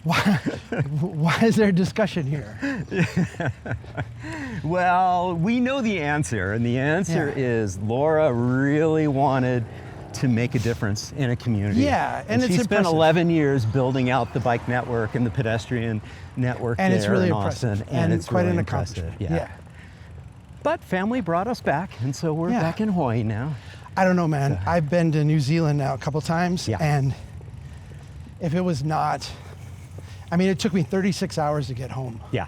Why is there a discussion here? Well, we know the answer, and the answer is Laura really wanted to make a difference in a community. Yeah, and it's she spent impressive. 11 years building out the bike network and the pedestrian network And there it's really in impressive. Austin, and it's quite really an impressive. accomplishment. Yeah. But family brought us back, and so we're Yeah. back in Hawaii now. I don't know, man. I've been to New Zealand now a couple times, Yeah. and if it was not, I mean, it took me 36 hours to get home. Yeah,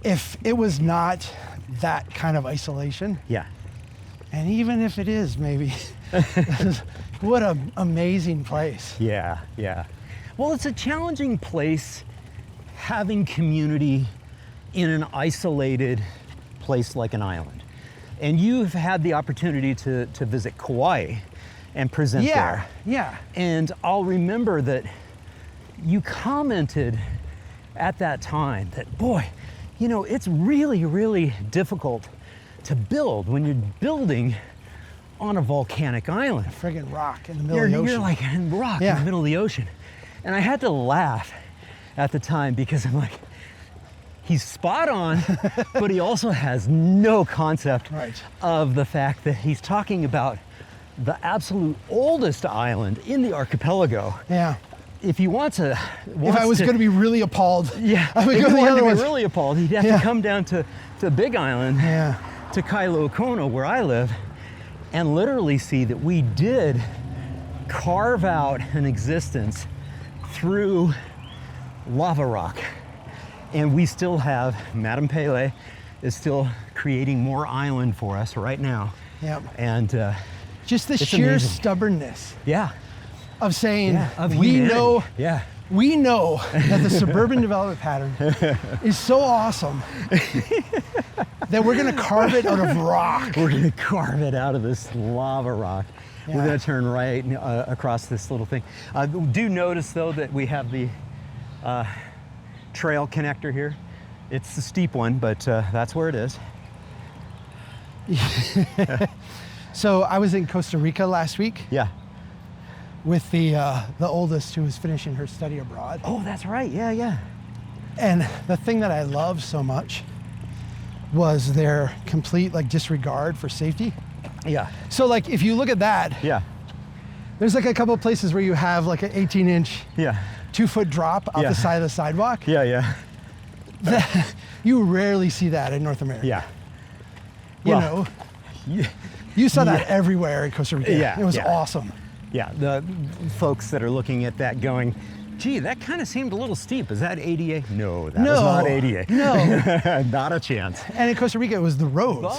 If it was not that kind of isolation, yeah. and even if it is, maybe, what an amazing place. Yeah. Well, it's a challenging place having community in an isolated place like an island. And you've had the opportunity to visit Kauai and present there. Yeah. And I'll remember that you commented at that time that, boy, it's really, really difficult to build when you're building on a volcanic island. Friggin' rock in the middle of the ocean. You're like a rock in the middle of the ocean. And I had to laugh at the time because I'm like, he's spot on, but he also has no concept of the fact that he's talking about the absolute oldest island in the archipelago. Yeah. If he wants to... If I was going to be really appalled, I would if go he the wanted other to ones. be really appalled, he'd have to come down to Big Island, to Kailua Kona, where I live, and literally see that we did carve out an existence through lava rock. And we still have, Madame Pele is still creating more island for us right now. Yep. And just the it's sheer amazing. stubbornness Yeah. of saying, of we humanity. know Yeah. we know that the suburban development pattern is so awesome that we're going to carve it out of rock. We're going to carve it out of this lava rock. Yeah. We're going to turn right across this little thing. Do notice, though, that we have the trail connector here. It's the steep one, but that's where it is. So I was in Costa Rica last week. Yeah. With the oldest who was finishing her study abroad. Oh, that's right. Yeah. And the thing that I loved so much was their complete disregard for safety. Yeah. So if you look at that, there's a couple of places where you have an 18-inch, 2-foot drop off the side of the sidewalk. Yeah. You rarely see that in North America. Yeah. You saw that everywhere in Costa Rica. Yeah. It was awesome. Yeah, the folks that are looking at that going, gee, that kind of seemed a little steep. Is that ADA? No, that is not ADA. No. Not a chance. And in Costa Rica, it was the roads.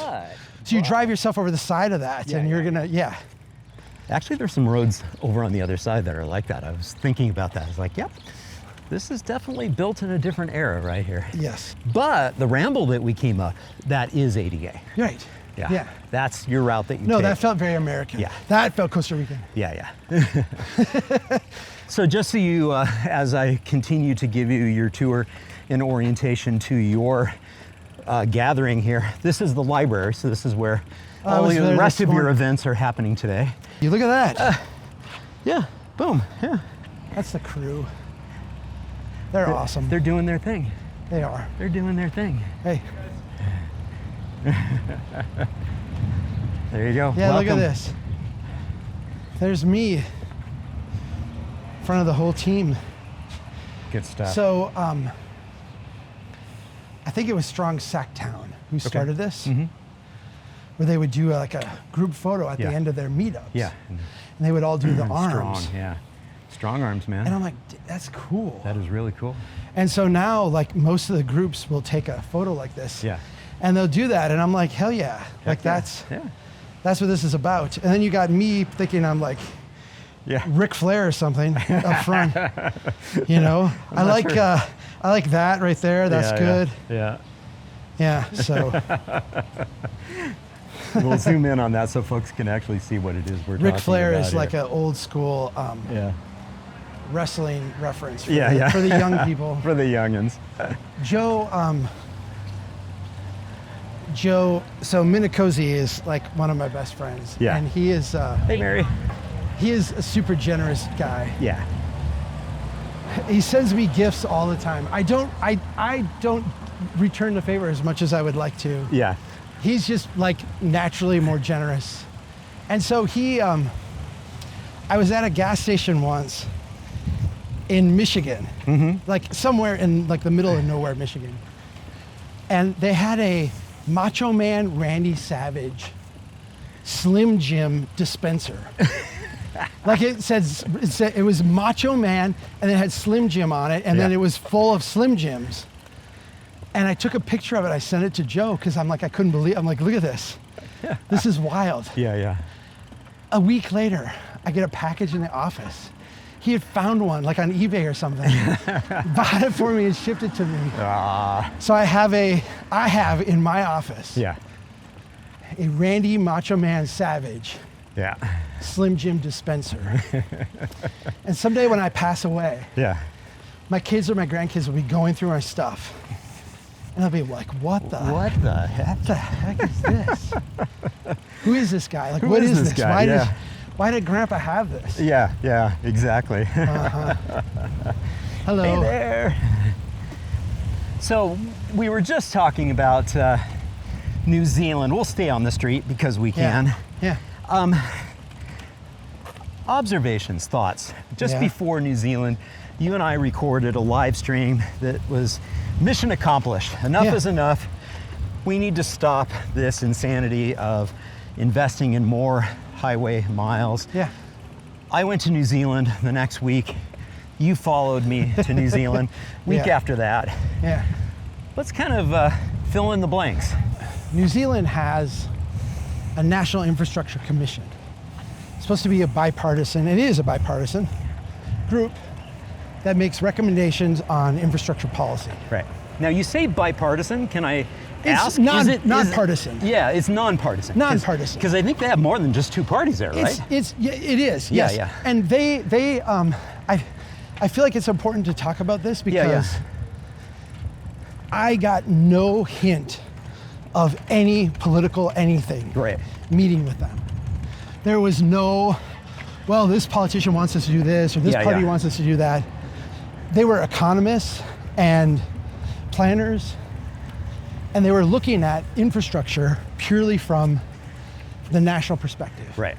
So you drive yourself over the side of that and you're going to, Actually, there's some roads over on the other side that are like that. I was thinking about that. I was like, yep, this is definitely built in a different era right here. Yes. But the ramble that we came up, that is ADA. Right. Yeah. That's your route that you No, take. that felt very American. Yeah. That felt Costa Rican. Yeah. So just so you, as I continue to give you your tour and orientation to your gathering here, this is the library. So this is where all the rest of your events are happening today. You look at that. Yeah. Boom. Yeah. That's the crew. They're awesome. They're doing their thing. They are. They're doing their thing. Hey. There you go. Yeah, Welcome. look at this. There's me in front of the whole team. Good stuff. So, I think it was Strong Sacktown who started this, where they would do like a group photo at the end of their meetups. Yeah. And they would all do the arms. Strong, yeah. Strong arms, man. And I'm like, that's cool. That is really cool. And so now, like, most of the groups will take a photo like this. Yeah. And they'll do that, and I'm like, hell yeah. Like, that's what this is about. And then you got me thinking I'm like Ric Flair or something up front. You know? I like that right there. That's good. Yeah, so. We'll zoom in on that so folks can actually see what it is we're talking about. Ric Flair is here. like an old school wrestling reference for, for the young people. For the youngins. Joe, so Minicozy is like one of my best friends. Yeah. And he is, Hey, Mary. he is a super generous guy. Yeah. He sends me gifts all the time. I don't return the favor as much as I would like to. Yeah. He's just like naturally more generous. And so I was at a gas station once in Michigan, like somewhere in like the middle of nowhere, Michigan. And they had a Macho Man Randy Savage Slim Jim dispenser. Like it was Macho Man, and it had Slim Jim on it, and then it was full of Slim Jims. And I took a picture of it. I sent it to Joe because I'm like, I couldn't believe. I'm like, look at this. This is wild. Yeah. A week later, I get a package in the office. He had found one, like on eBay or something, bought it for me and shipped it to me. So I have in my office a Randy Macho Man Savage Slim Jim dispenser. And someday when I pass away, my kids or my grandkids will be going through our stuff. And they'll be like, what the heck is this? Who is this guy? Like, what is this? Guy? Why did Grandpa have this? Yeah, exactly. Hello. Hey there. So we were just talking about New Zealand. We'll stay on the street because we can. Yeah. Observations, thoughts. Just before New Zealand, you and I recorded a live stream that was mission accomplished. Enough is enough. We need to stop this insanity of investing in more highway miles. Yeah. I went to New Zealand the next week. You followed me to New Zealand week after that. Yeah. Let's kind of fill in the blanks. New Zealand has a National Infrastructure Commission. It's supposed to be a bipartisan, it is a bipartisan group that makes recommendations on infrastructure policy. Right. Now you say bipartisan, can I ask? It's nonpartisan. Yeah, it's nonpartisan. Nonpartisan. Because I think they have more than just two parties there, right? It is, yes. Yeah. And I feel like it's important to talk about this because I got no hint of any political anything meeting with them. There was no, well, this politician wants us to do this or this party wants us to do that. They were economists and planners, and they were looking at infrastructure purely from the national perspective. Right.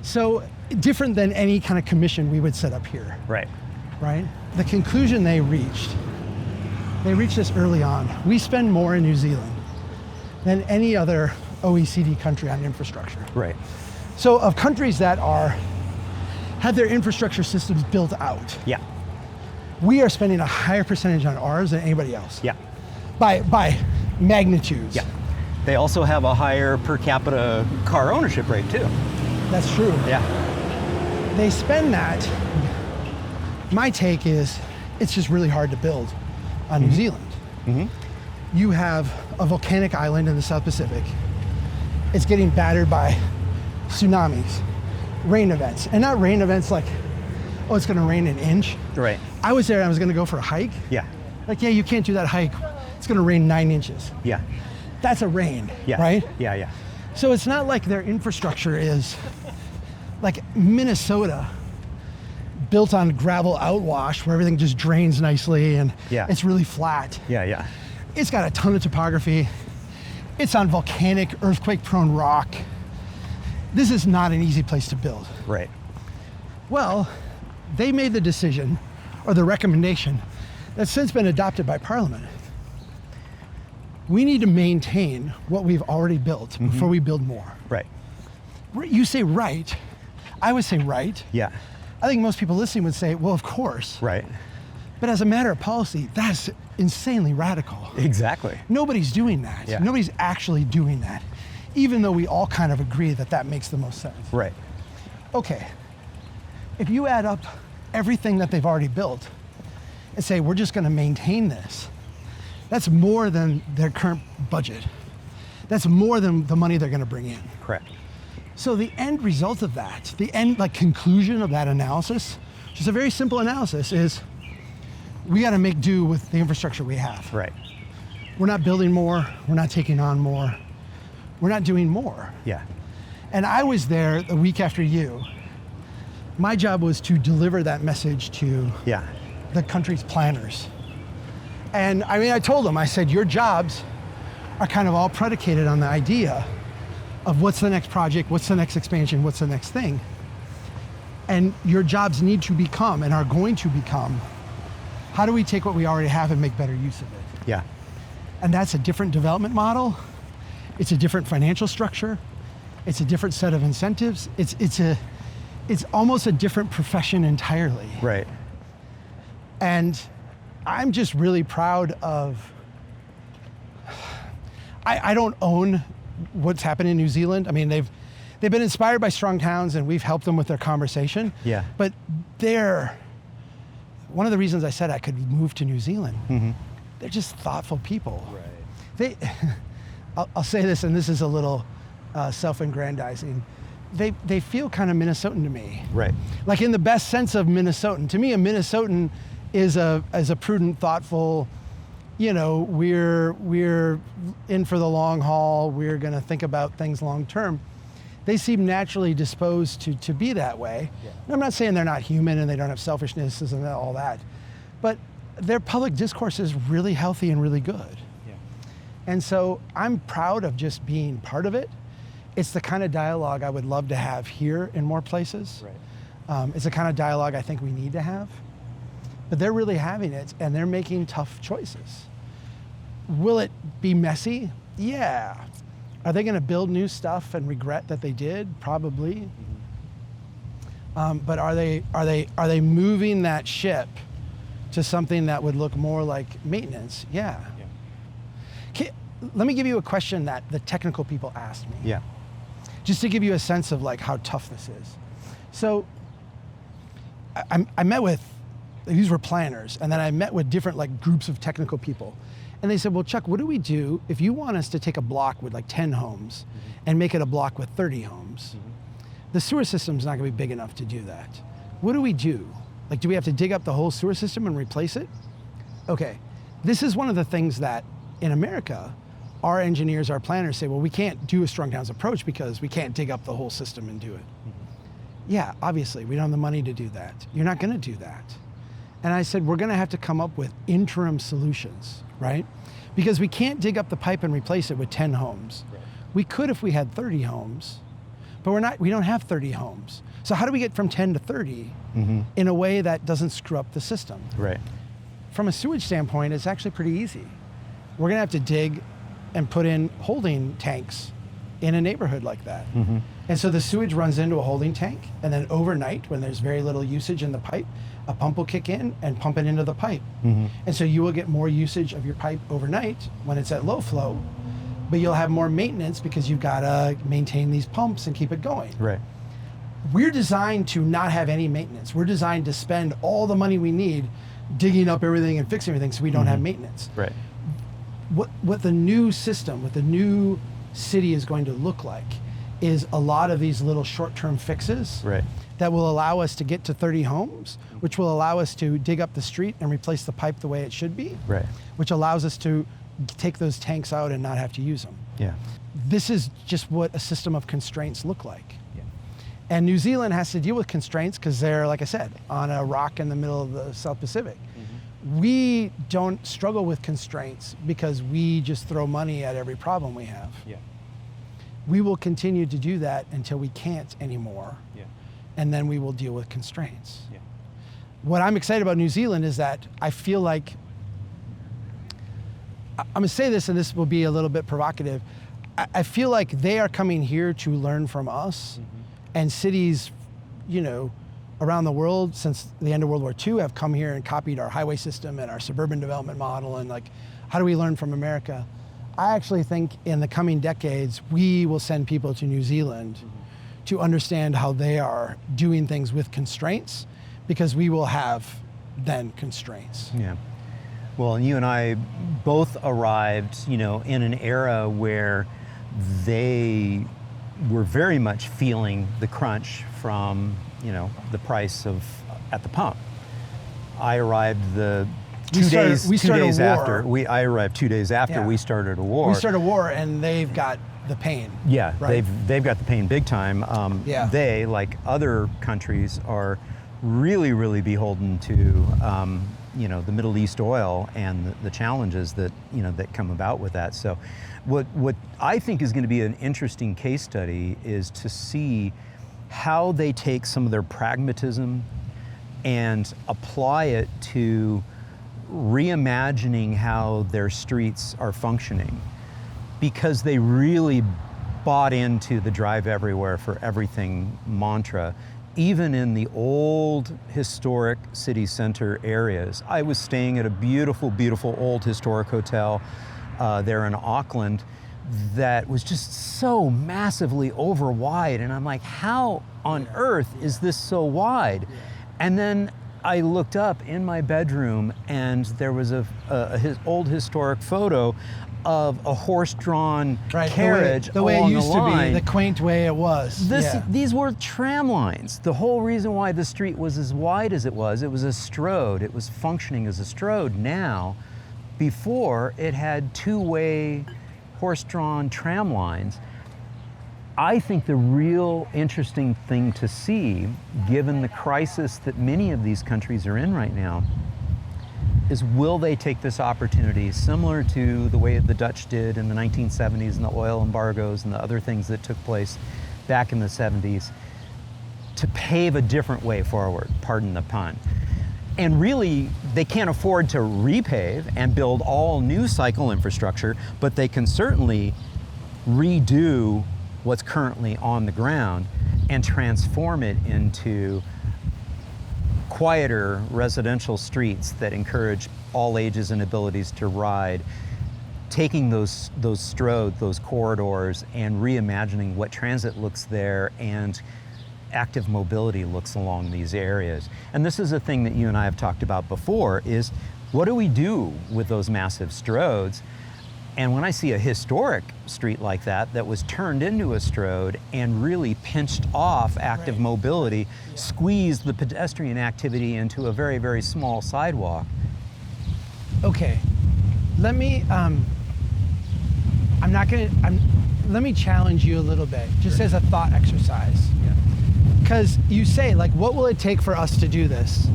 So different than any kind of commission we would set up here. Right. Right? The conclusion they reached this early on. We spend more in New Zealand than any other OECD country on infrastructure. Right. So of countries that have their infrastructure systems built out, we are spending a higher percentage on ours than anybody else. Yeah. By magnitudes. Yeah. They also have a higher per capita car ownership rate too. That's true. Yeah. They spend that. My take is it's just really hard to build on New Zealand. You have a volcanic island in the South Pacific. It's getting battered by tsunamis, rain events, and not rain events like, oh, it's going to rain an inch. Right. I was there and I was going to go for a hike. Yeah. Like, you can't do that hike. It's going to rain 9 inches. Yeah. That's a rain, Yeah. right? Yeah. So it's not like their infrastructure is like Minnesota, built on gravel outwash where everything just drains nicely and it's really flat. Yeah. It's got a ton of topography. It's on volcanic, earthquake-prone rock. This is not an easy place to build. Right. Well, they made the decision, or the recommendation, that's since been adopted by Parliament. We need to maintain what we've already built before we build more. Right. You say right, I would say right. Yeah. I think most people listening would say, well, of course. Right. But as a matter of policy, that's insanely radical. Exactly. Nobody's doing that. Yeah. Nobody's actually doing that, even though we all kind of agree that that makes the most sense. Right. Okay, if you add up everything that they've already built and say, we're just gonna maintain this, that's more than their current budget. That's more than the money they're gonna bring in. Correct. So the end result of that, the end conclusion of that analysis, just a very simple analysis, is we got to make do with the infrastructure we have. Right. We're not building more, we're not taking on more, we're not doing more. Yeah. And I was there the week after you. My job was to deliver that message to the country's planners. And I mean, I told them, I said, your jobs are kind of all predicated on the idea of what's the next project, what's the next expansion, what's the next thing. And your jobs need to become, and are going to become, how do we take what we already have and make better use of it? Yeah. And that's a different development model. It's a different financial structure. It's a different set of incentives. It's almost a different profession entirely. Right. And I'm just really proud of, I don't own what's happened in New Zealand. I mean, they've been inspired by strong towns and we've helped them with their conversation. Yeah. But one of the reasons I said I could move to New Zealand, they're just thoughtful people. Right. I'll say this, and this is a little self-aggrandizing. They feel kind of Minnesotan to me. Right. Like in the best sense of Minnesotan. To me, a Minnesotan is a prudent, thoughtful, we're in for the long haul. We're going to think about things long term. They seem naturally disposed to be that way. Yeah. And I'm not saying they're not human and they don't have selfishnesses and all that, but their public discourse is really healthy and really good. Yeah. And so I'm proud of just being part of it. It's the kind of dialogue I would love to have here in more places. Right. It's the kind of dialogue I think we need to have. But they're really having it, and they're making tough choices. Will it be messy? Yeah. Are they going to build new stuff and regret that they did? Probably. But are they moving that ship to something that would look more like maintenance? Yeah. Let me give you a question that the technical people asked me. Yeah. Just to give you a sense of how tough this is. So I met with, these were planners, and then I met with different groups of technical people. And they said, well, Chuck, what do we do if you want us to take a block with 10 homes and make it a block with 30 homes? The sewer system's not gonna be big enough to do that. What do we do? Do we have to dig up the whole sewer system and replace it? Okay, this is one of the things that in America, our engineers, our planners say, well, we can't do a strong towns approach because we can't dig up the whole system and do it. Yeah, obviously, we don't have the money to do that. You're not gonna do that. And I said, we're gonna have to come up with interim solutions, right? Because we can't dig up the pipe and replace it with 10 homes. Right. We could if we had 30 homes, but we don't have 30 homes. So how do we get from 10 to 30 in a way that doesn't screw up the system? Right. From a sewage standpoint, it's actually pretty easy. We're gonna have to dig and put in holding tanks in a neighborhood like that. And so the sewage runs into a holding tank, and then overnight, when there's very little usage in the pipe, a pump will kick in and pump it into the pipe. And so you will get more usage of your pipe overnight when it's at low flow, but you'll have more maintenance because you've gotta maintain these pumps and keep it going. Right. We're designed to not have any maintenance. We're designed to spend all the money we need digging up everything and fixing everything so we don't have maintenance. Right. What the new system, what the new city is going to look like is a lot of these little short-term fixes that will allow us to get to 30 homes, which will allow us to dig up the street and replace the pipe the way it should be, which allows us to take those tanks out and not have to use them. Yeah. This is just what a system of constraints look like. And New Zealand has to deal with constraints because they're, like I said, on a rock in the middle of the South Pacific. We don't struggle with constraints because we just throw money at every problem we have. Yeah. We will continue to do that until we can't anymore. Yeah. And then we will deal with constraints. Yeah. What I'm excited about New Zealand is that I feel like, I'm gonna say this and this will be a little bit provocative, I feel like they are coming here to learn from us, and cities, you know, around the world since the end of World War II have come here and copied our highway system and our suburban development model, and like, how do we learn from America? I actually think in the coming decades, we will send people to New Zealand to understand how they are doing things with constraints, because we will have then constraints. Yeah. Well, and you and I both arrived, you know, in an era where they were very much feeling the crunch from, you know, the price of at the pump. I arrived two days after. I arrived 2 days after we started a war. We started a war, and they've got the pain. Yeah, right? they've got the pain big time. They, like other countries, are really, really beholden to you know, the Middle East oil and the challenges that, you know, that come about with that. So what I think is going to be an interesting case study is to see how they take some of their pragmatism and apply it to reimagining how their streets are functioning, because they really bought into the drive everywhere for everything mantra. Even in the old historic city center areas. I was staying at a beautiful, beautiful old historic hotel there in Auckland that was just so massively over wide. And I'm like, how on earth is this so wide? And then I looked up in my bedroom, and there was his old historic photo of a horse-drawn carriage the way it used to be, the quaint way it was. These were tram lines. The whole reason why the street was as wide as it was a strode. It was functioning as a strode. Now, before, it had two-way horse-drawn tram lines. I think the real interesting thing to see, given the crisis that many of these countries are in right now, is will they take this opportunity, similar to the way the Dutch did in the 1970s and the oil embargoes and the other things that took place back in the 70s, to pave a different way forward, pardon the pun. And really, they can't afford to repave and build all new cycle infrastructure, but they can certainly redo what's currently on the ground and transform it into quieter residential streets that encourage all ages and abilities to ride, taking those corridors and reimagining what transit looks there and active mobility looks along these areas. And this is a thing that you and I have talked about before, is what do we do with those massive stroads? And when I see a historic street like that was turned into a strode and really pinched off active mobility, squeezed the pedestrian activity into a very, very small sidewalk. Okay, let me, let me challenge you a little bit, just as a thought exercise. Because you say, like, what will it take for us to do this?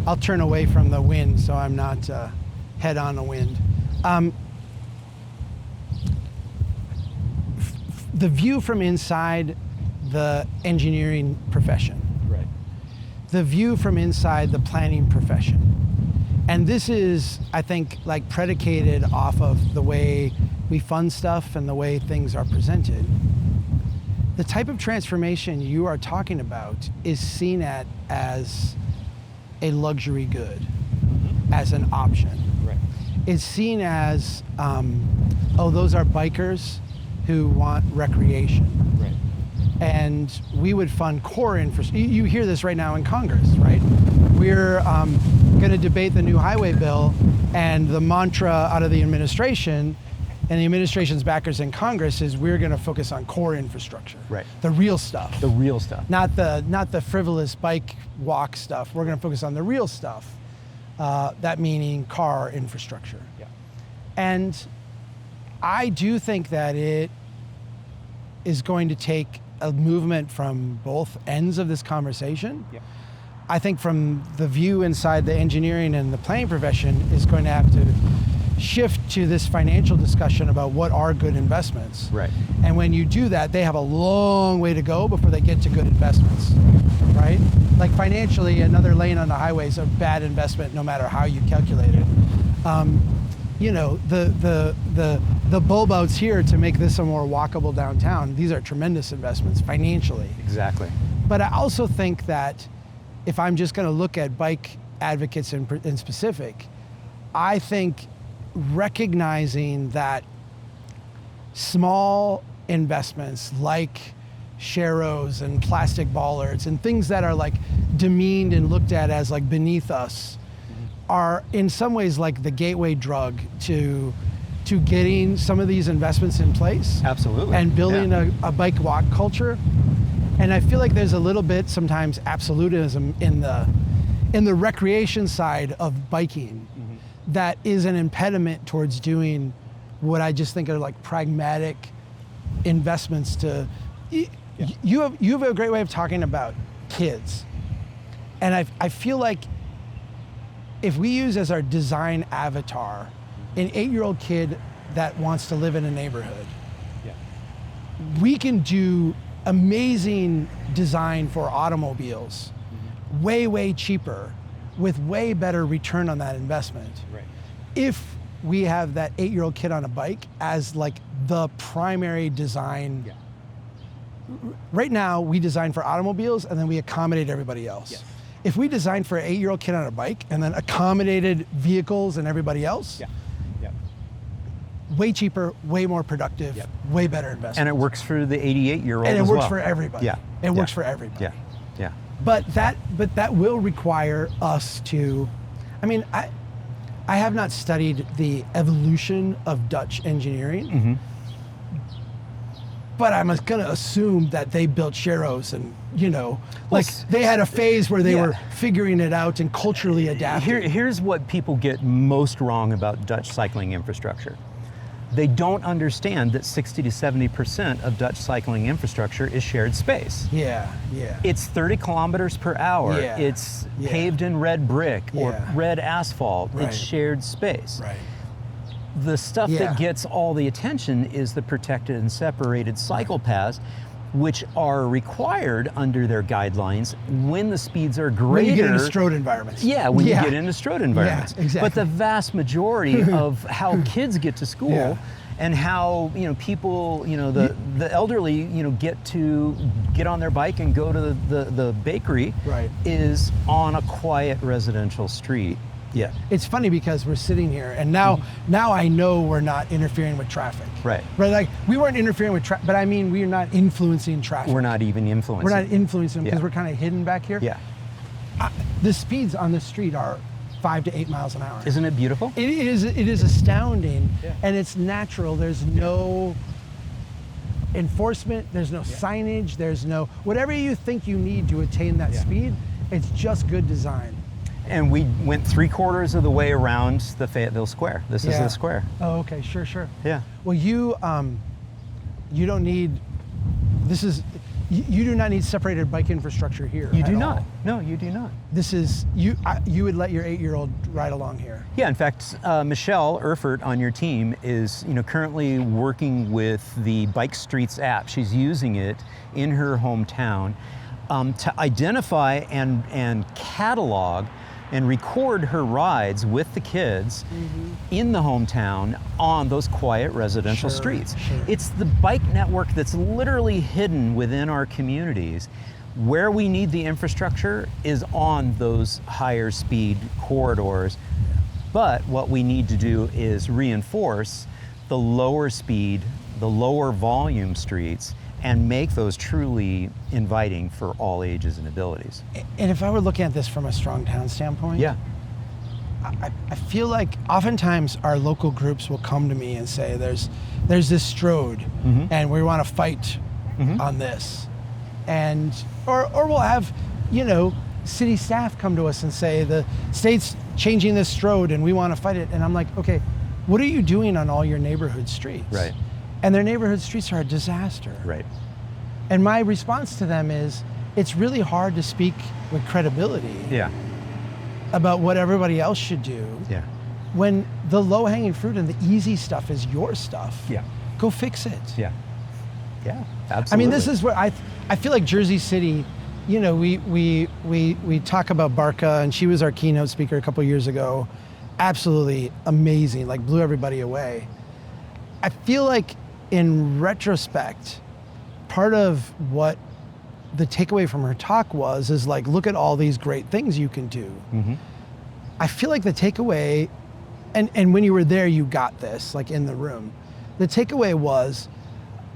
I'll turn away from the wind so I'm not head on the wind. The view from inside the engineering profession, right? The view from inside the planning profession. And this is, I think, like predicated off of the way we fund stuff and the way things are presented. The type of transformation you are talking about is seen as a luxury good, as an option. Right. It's seen as, oh, those are bikers who want recreation. Right. And we would fund core infrastructure. You hear this right now in Congress, right? We're going to debate the new highway bill, and the mantra out of the administration and the administration's backers in Congress is we're going to focus on core infrastructure. Right. The real stuff. The real stuff. Not the frivolous bike walk stuff. We're going to focus on the real stuff. That meaning car infrastructure. Yeah. And I do think that it is going to take a movement from both ends of this conversation. Yep. I think from the view inside the engineering and the planning profession is going to have to shift to this financial discussion about what are good investments. Right. And when you do that, they have a long way to go before they get to good investments, right? Like financially, another lane on the highway is a bad investment no matter how you calculate it. You know, the bulb outs here to make this a more walkable downtown, these are tremendous investments financially. Exactly. But I also think that if I'm just going to look at bike advocates in specific, I think recognizing that small investments like sharrows and plastic bollards and things that are like demeaned and looked at as like beneath us are in some ways like the gateway drug to getting some of these investments in place. Absolutely. And building a bike walk culture. And I feel like there's a little bit sometimes absolutism in the recreation side of biking that is an impediment towards doing what I just think are like pragmatic investments to. You have a great way of talking about kids, and I feel like if we use as our design avatar an 8-year-old kid that wants to live in a neighborhood, we can do amazing design for automobiles, way cheaper, with way better return on that investment. Right. If we have that 8-year-old kid on a bike as like the primary design. Right now, we design for automobiles and then we accommodate everybody else. Yes. If we designed for an 8-year-old kid on a bike and then accommodated vehicles and everybody else, way cheaper, way more productive, way better investment. And it works for the 88-year-old and it as works well. for everybody. It works for everybody. Yeah. But that will require us to, I mean, I have not studied the evolution of Dutch engineering, but I'm going to assume that they built sharrows and, you know, like they had a phase where they were figuring it out and culturally adapting. Here's what people get most wrong about Dutch cycling infrastructure. They don't understand that 60 to 70% of Dutch cycling infrastructure is shared space. It's 30 kilometers per hour. It's paved in red brick or red asphalt. It's shared space. The stuff that gets all the attention is the protected and separated cycle paths, which are required under their guidelines when the speeds are greater. When you get into strode environments. You get into strode environments. Exactly. But the vast majority of how kids get to school and how people, the elderly, get on their bike and go to the bakery is on a quiet residential street. It's funny because we're sitting here and now I know we're not interfering with traffic. Right. Like we weren't interfering with traffic, but I mean we're not influencing traffic. We're not even influencing. We're not influencing because we're kind of hidden back here. The speeds on the street are 5 to 8 miles an hour. Isn't it beautiful? It is astounding and it's natural. There's no enforcement, there's no signage, there's no, whatever you think you need to attain that speed, it's just good design. And we went 3/4 of the way around the Fayetteville Square. This is the square. Oh, okay, sure. Yeah. Well, you don't need, you do not need separated bike infrastructure here. You do not. No, you do not. This is, you would let your 8-year-old ride along here. Yeah, in fact, Michelle Erfurt on your team is currently working with the Bike Streets app. She's using it in her hometown to identify and catalog and record her rides with the kids in the hometown on those quiet residential streets. It's the bike network that's literally hidden within our communities. Where we need the infrastructure is on those higher speed corridors, but what we need to do is reinforce the lower speed, the lower volume streets and make those truly inviting for all ages and abilities. And if I were looking at this from a strong town standpoint, I feel like oftentimes our local groups will come to me and say, there's this strode and we want to fight on this. And, or we'll have, city staff come to us and say, the state's changing this strode and we want to fight it. And I'm like, okay, what are you doing on all your neighborhood streets? Right. And their neighborhood streets are a disaster. Right. And my response to them is, it's really hard to speak with credibility about what everybody else should do when the low-hanging fruit and the easy stuff is your stuff. Go fix it. Yeah, absolutely. I mean, this is where I feel like Jersey City, you know, we talk about Barca, and she was our keynote speaker a couple years ago. Absolutely amazing, like blew everybody away. I feel like in retrospect, part of what the takeaway from her talk is like, look at all these great things you can do. I feel like the takeaway, and when you were there, you got this, like in the room. The takeaway was,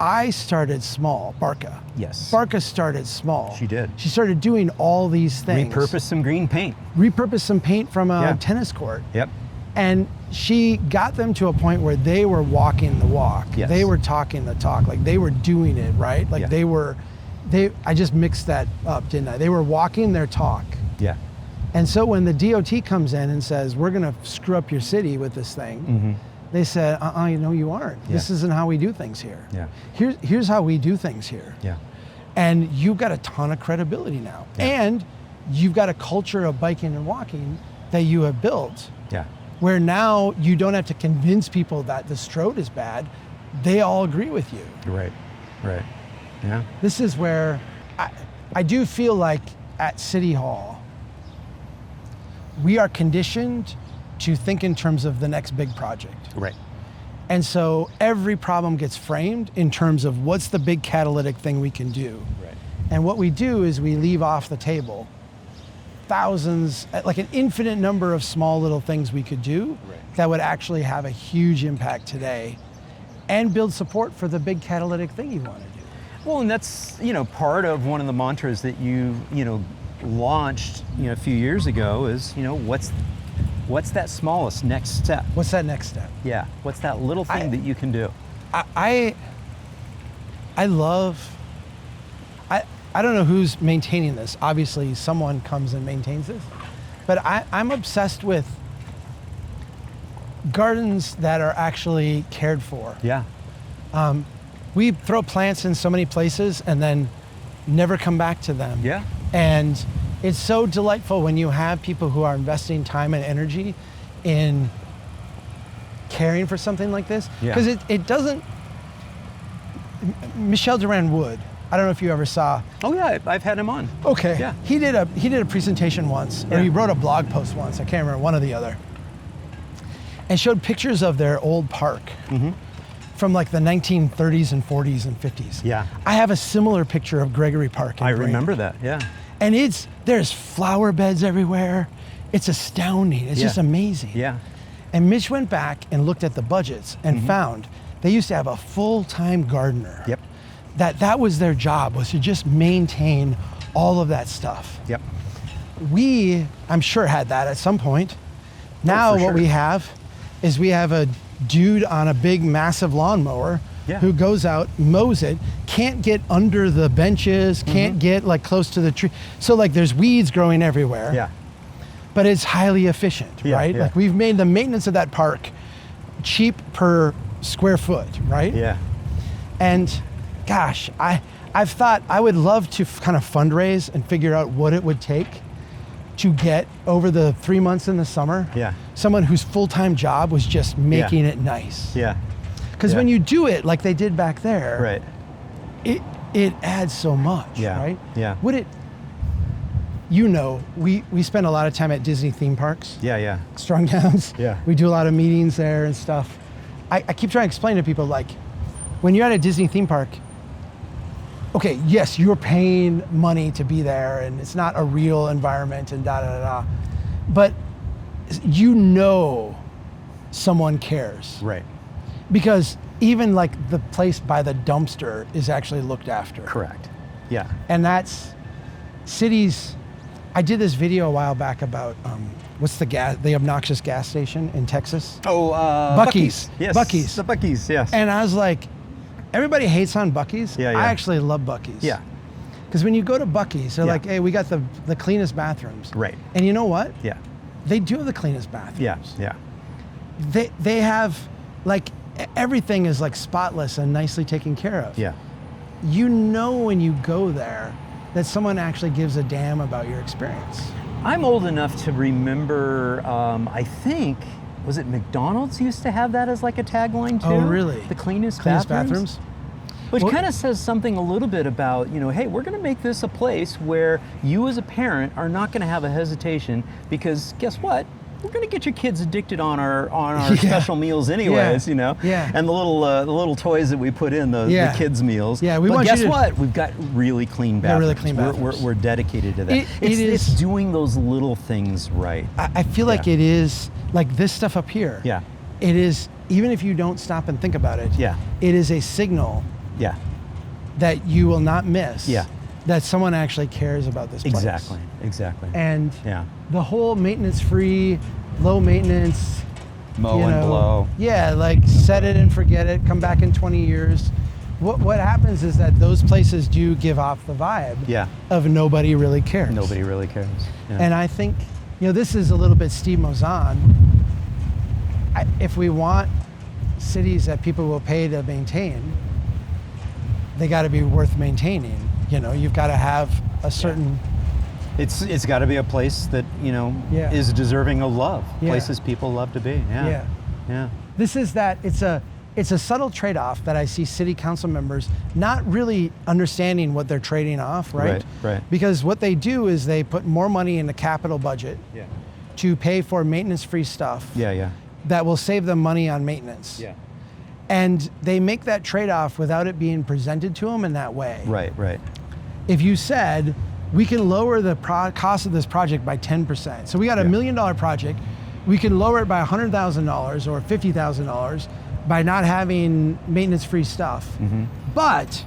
I started small, Barca. Yes. Barca started small. She did. She started doing all these things. Repurpose some green paint. Repurpose some paint from a tennis court. Yep. And she got them to a point where they were walking the walk. Yes. They were talking the talk. Like they were doing it, right? Like I just mixed that up, didn't I? They were walking their talk. Yeah. And so when the DOT comes in and says, we're gonna screw up your city with this thing, they said, no, you aren't. This isn't how we do things here. Yeah. Here's how we do things here. Yeah. And you've got a ton of credibility now. And you've got a culture of biking and walking that you have built. Yeah. Where now you don't have to convince people that the Strode is bad. They all agree with you. Right. Yeah. This is where I do feel like at City Hall, we are conditioned to think in terms of the next big project. Right. And so every problem gets framed in terms of what's the big catalytic thing we can do. Right. And what we do is we leave off the table thousands, like an infinite number of small little things we could do that would actually have a huge impact today and build support for the big catalytic thing you want to do. Well, and that's, part of one of the mantras that you launched, a few years ago is, what's that smallest next step? What's that next step? Yeah. What's that little thing that you can do? I don't know who's maintaining this. Obviously, someone comes and maintains this. But I'm obsessed with gardens that are actually cared for. Yeah. We throw plants in so many places and then never come back to them. Yeah. And it's so delightful when you have people who are investing time and energy in caring for something like this. Because it doesn't, Michel Durand-Wood, I don't know if you ever saw. Oh yeah, I've had him on. Okay. Yeah. He did a presentation once, or he wrote a blog post once, I can't remember, one or the other, and showed pictures of their old park from like the 1930s and 40s and 50s. Yeah. I have a similar picture of Gregory Park in I Brainerd. remember that, yeah. And there's flower beds everywhere. It's astounding. It's just amazing. Yeah. And Mitch went back and looked at the budgets and found they used to have a full-time gardener. Yep. That was their job, was to just maintain all of that stuff. Yep. We, I'm sure, had that at some point. Now what we have is we have a dude on a big, massive lawnmower who goes out, mows it, can't get under the benches, can't get like close to the tree. So like there's weeds growing everywhere. Yeah. But it's highly efficient, right? Yeah. Like we've made the maintenance of that park cheap per square foot, right? Yeah. And gosh, I've thought I would love to kind of fundraise and figure out what it would take to get over the 3 months in the summer, someone whose full-time job was just making it nice. Yeah. Because when you do it like they did back there, it adds so much, right? Yeah. Would it, we spend a lot of time at Disney theme parks. Yeah. Strong Towns. Yeah. We do a lot of meetings there and stuff. I keep trying to explain to people, like, when you're at a Disney theme park, okay, yes, you're paying money to be there and it's not a real environment and da-da-da-da, but someone cares. Right. Because even like the place by the dumpster is actually looked after. Correct. Yeah. And that's cities. I did this video a while back about what's the obnoxious gas station in Texas? Oh, Buc-ee's. Yes. Buc-ee's. The Buc-ee's, yes. And I was like, everybody hates on Buc-ee's. Yeah. I actually love Buc-ee's. Yeah. Because when you go to Buc-ee's, they're like, hey, we got the cleanest bathrooms. Right. And you know what? Yeah. They do have the cleanest bathrooms. Yeah. They have, like, everything is like spotless and nicely taken care of. Yeah. you know when you go there that someone actually gives a damn about your experience. I'm old enough to remember, I think, was it McDonald's used to have that as like a tagline too? Oh, really? The cleanest bathrooms? Which kind of says something a little bit about, hey, we're going to make this a place where you as a parent are not going to have a hesitation, because guess what? We're going to get your kids addicted on our special meals anyways, Yeah. And the little toys that we put in the kids' meals. Yeah, but guess what? We've got really clean bathrooms. Really clean bathrooms. We're dedicated to that. It's doing those little things right. I feel like it is, like this stuff up here. Yeah. It is, even if you don't stop and think about it, it is a signal that you will not miss. That someone actually cares about this place. Exactly. And the whole maintenance-free, low maintenance, mow and blow. Yeah, like set it and forget it, come back in 20 years. What happens is that those places do give off the vibe of nobody really cares. Nobody really cares. Yeah. And I think, this is a little bit Steve Mozan. If we want cities that people will pay to maintain, they got to be worth maintaining. You've got to have a certain. It's got to be a place that is deserving of love. Places people love to be. Yeah. This is that. It's a subtle trade-off that I see city council members not really understanding what they're trading off, right? Right. Because what they do is they put more money in the capital budget to pay for maintenance-free stuff. That will save them money on maintenance. And they make that trade-off without it being presented to them in that way. Right. If you said, we can lower the cost of this project by 10%. So we got a $1 million project, we can lower it by $100,000 or $50,000 by not having maintenance-free stuff. Mm-hmm. But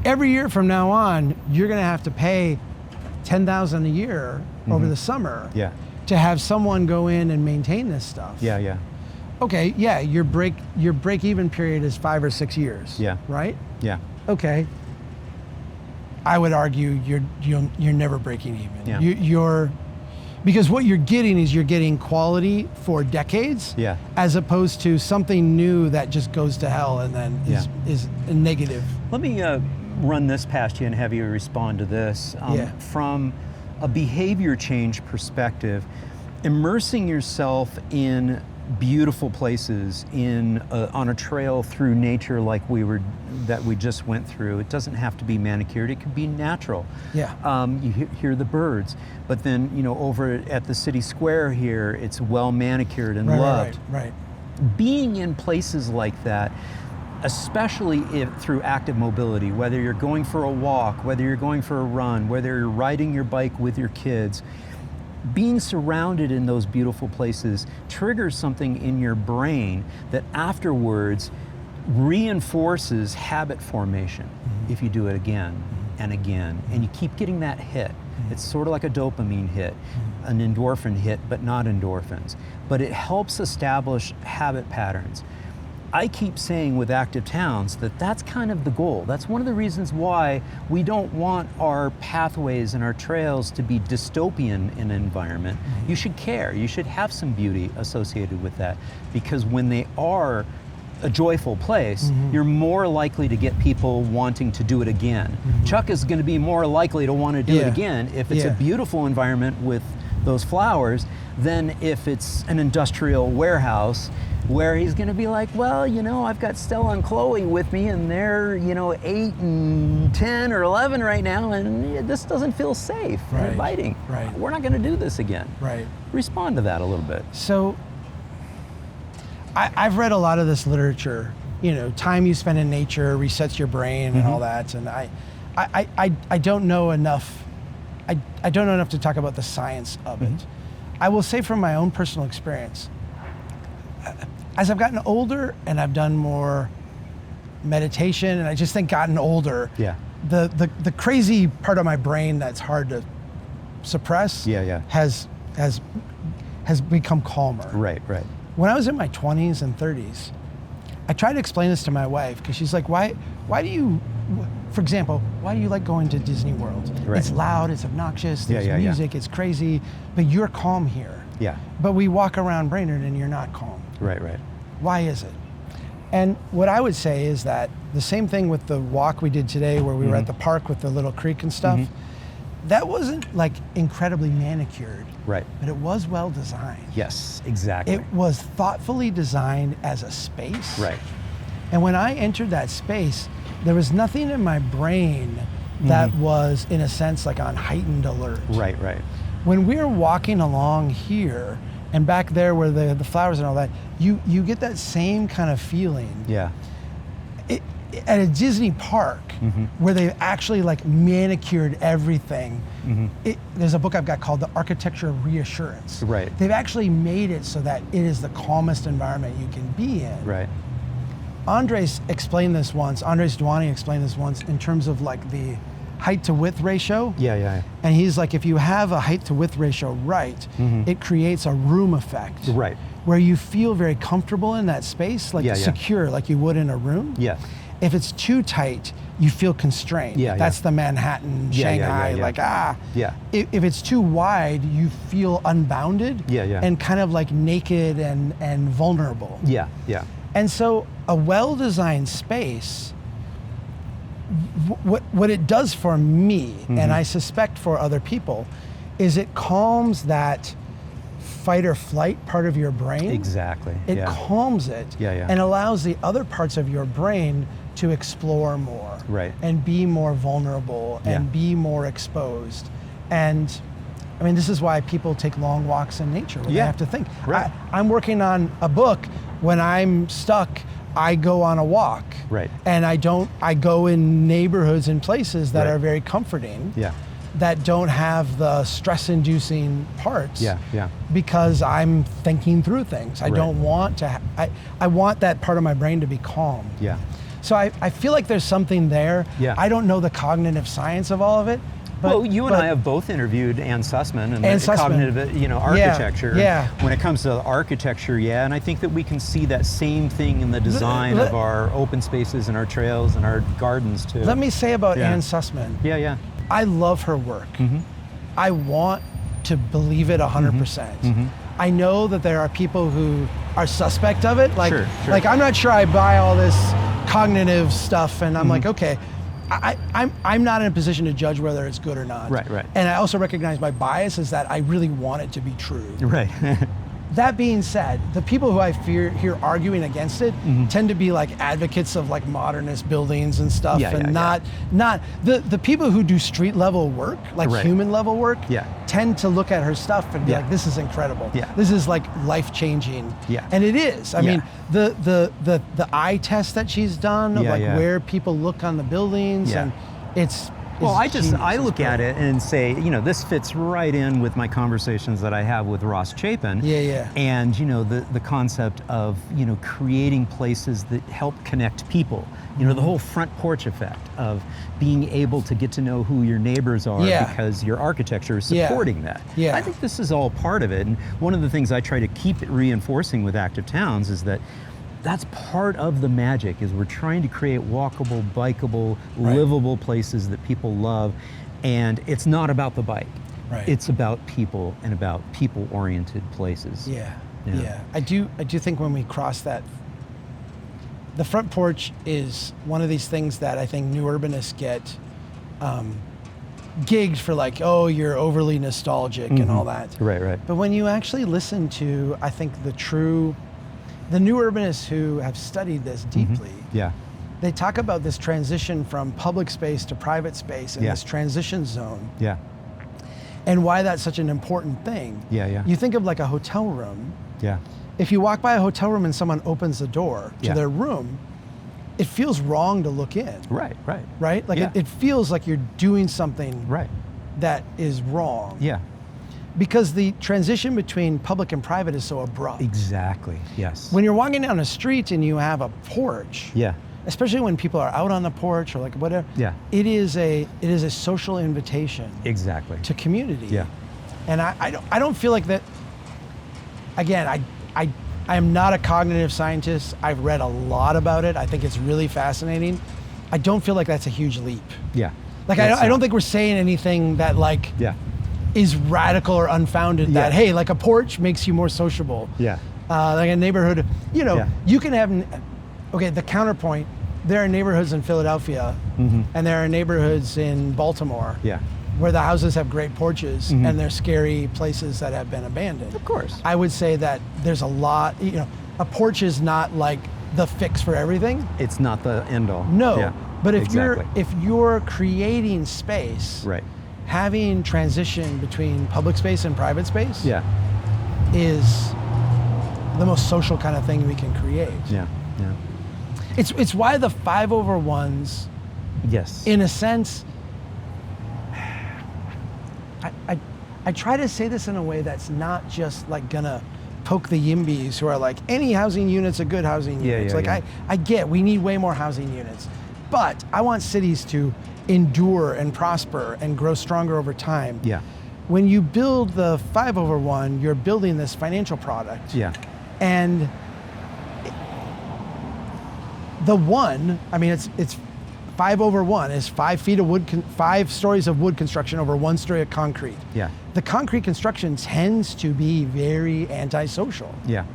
every year from now on, you're gonna have to pay $10,000 a year over the summer to have someone go in and maintain this stuff. Okay, your break-even period is 5 or 6 years. Right? Okay. I would argue you're never breaking even. Because what you're getting is you're getting quality for decades, as opposed to something new that just goes to hell and then is a negative. Let me run this past you and have you respond to this. From a behavior change perspective, immersing yourself in beautiful places on a trail through nature like we just went through. It doesn't have to be manicured, it could be natural. You hear the birds, but then over at the city square here, it's well manicured and loved. Right. Being in places like that, especially through active mobility, whether you're going for a walk, whether you're going for a run, whether you're riding your bike with your kids, being surrounded in those beautiful places triggers something in your brain that afterwards reinforces habit formation if you do it again and again. And you keep getting that hit. It's sort of like a dopamine hit, an endorphin hit, but not endorphins. But it helps establish habit patterns. I keep saying with Active Towns that that's kind of the goal. That's one of the reasons why we don't want our pathways and our trails to be dystopian in environment. You should care. You should have some beauty associated with that, because when they are a joyful place, you're more likely to get people wanting to do it again. Chuck is going to be more likely to want to do it again if it's a beautiful environment with those flowers than if it's an industrial warehouse where he's going to be like, well, I've got Stella and Chloe with me and they're, 8 and 10 or 11 right now, and this doesn't feel safe and inviting. We're not going to do this again. Respond to that a little bit. So I've read a lot of this literature, time you spend in nature resets your brain and all that, and I don't know enough. I don't know enough to talk about the science of it. I will say from my own personal experience, as I've gotten older and I've done more meditation, and I just think gotten older, the crazy part of my brain that's hard to suppress has become calmer. Right. When I was in my 20s and 30s, I tried to explain this to my wife, because she's like, why do you, for example, why do you like going to Disney World? It's loud, it's obnoxious, there's music, it's crazy, but you're calm here. But we walk around Brainerd and you're not calm. Right. Why is it? And what I would say is that the same thing with the walk we did today where we were at the park with the little creek and stuff, that wasn't like incredibly manicured, Right. but it was well designed. Yes, exactly. It was thoughtfully designed as a space. Right. And when I entered that space, there was nothing in my brain that was, in a sense, like on heightened alert. Right, right. When we're walking along here, and back there where the flowers and all that, you get that same kind of feeling. Yeah. At a Disney park, where they've actually like manicured everything. There's a book I've got called The Architecture of Reassurance. Right. They've actually made it so that it is the calmest environment you can be in. Right. Andres Dwani explained this once in terms of like the height to width ratio. Yeah. And he's like, if you have a height to width ratio right, it creates a room effect. Right. Where you feel very comfortable in that space, like secure, like you would in a room. Yeah. If it's too tight, you feel constrained. Yeah, That's the Manhattan, Shanghai, like Yeah. If it's too wide, you feel unbounded. Yeah. And kind of like naked and vulnerable. Yeah. And so a well-designed space, what it does for me, and I suspect for other people, is it calms that fight or flight part of your brain. Exactly. It calms it and allows the other parts of your brain to explore more and be more vulnerable and be more exposed. And I mean, this is why people take long walks in nature where they have to think. Right. I'm working on a book. When I'm stuck, I go on a walk. Right. And I go in neighborhoods and places that are very comforting. Yeah. That don't have the stress-inducing parts. Yeah. Because I'm thinking through things. I don't want to. I want that part of my brain to be calm. Yeah. So I feel like there's something there. Yeah. I don't know the cognitive science of all of it. Well, you and I have both interviewed Ann Sussman and cognitive, architecture. Yeah. When it comes to architecture, and I think that we can see that same thing in the design of our open spaces and our trails and our gardens too. Let me say about Ann Sussman. Yeah. I love her work. I want to believe it 100%. I know that there are people who are suspect of it. Like, Sure. like I'm not sure I buy all this cognitive stuff, and I'm like, okay, I'm not in a position to judge whether it's good or not. Right. And I also recognize my bias is that I really want it to be true. Right. That being said, the people who I hear arguing against it tend to be like advocates of like modernist buildings and stuff, not the people who do street level work, like human level work, tend to look at her stuff and be like, this is incredible. This is like life changing. And it is. I mean, the eye test that she's done, of like where people look on the buildings, and it's. Well, I look at it and say, this fits right in with my conversations that I have with Ross Chapin. And, the concept of, creating places that help connect people. The whole front porch effect of being able to get to know who your neighbors are because your architecture is supporting that. I think this is all part of it. And one of the things I try to keep reinforcing with Active Towns is that that's part of the magic, is we're trying to create walkable, bikeable, livable places that people love. And it's not about the bike. It's about people and about people-oriented places. Yeah. I do think when we cross that, the front porch is one of these things that I think new urbanists get gigged for, like, oh, you're overly nostalgic and all that. Right. But when you actually listen to, I think, the new urbanists who have studied this deeply, they talk about this transition from public space to private space and this transition zone. And why that's such an important thing. You think of like a hotel room. If you walk by a hotel room and someone opens the door to their room, it feels wrong to look in. Right? Like it feels like you're doing something that is wrong. Because the transition between public and private is so abrupt. Exactly, yes. When you're walking down a street and you have a porch, especially when people are out on the porch or like whatever, it is a social invitation. Exactly. To community. And I don't feel like that. Again, I am not a cognitive scientist. I've read a lot about it. I think it's really fascinating. I don't feel like that's a huge leap. Like I don't think we're saying anything that like is radical or unfounded, that, hey, like a porch makes you more sociable. Like a neighborhood, you can have, okay, the counterpoint, there are neighborhoods in Philadelphia and there are neighborhoods in Baltimore where the houses have great porches and they're scary places that have been abandoned. Of course. I would say that there's a lot, a porch is not like the fix for everything. It's not the end all. No, but if exactly. you're creating space, right, having transition between public space and private space is the most social kind of thing we can create. Yeah. It's why the 5/1s, in a sense, I try to say this in a way that's not just like gonna poke the YIMBYs who are like, any housing unit's a good housing unit. I get we need way more housing units, but I want cities to endure and prosper and grow stronger over time. Yeah. When you build the 5/1, you're building this financial product. Yeah. And the one, I mean, it's 5/1 is 5 feet of wood, 5 stories of wood construction over 1 story of concrete. Yeah. The concrete construction tends to be very antisocial. Yeah.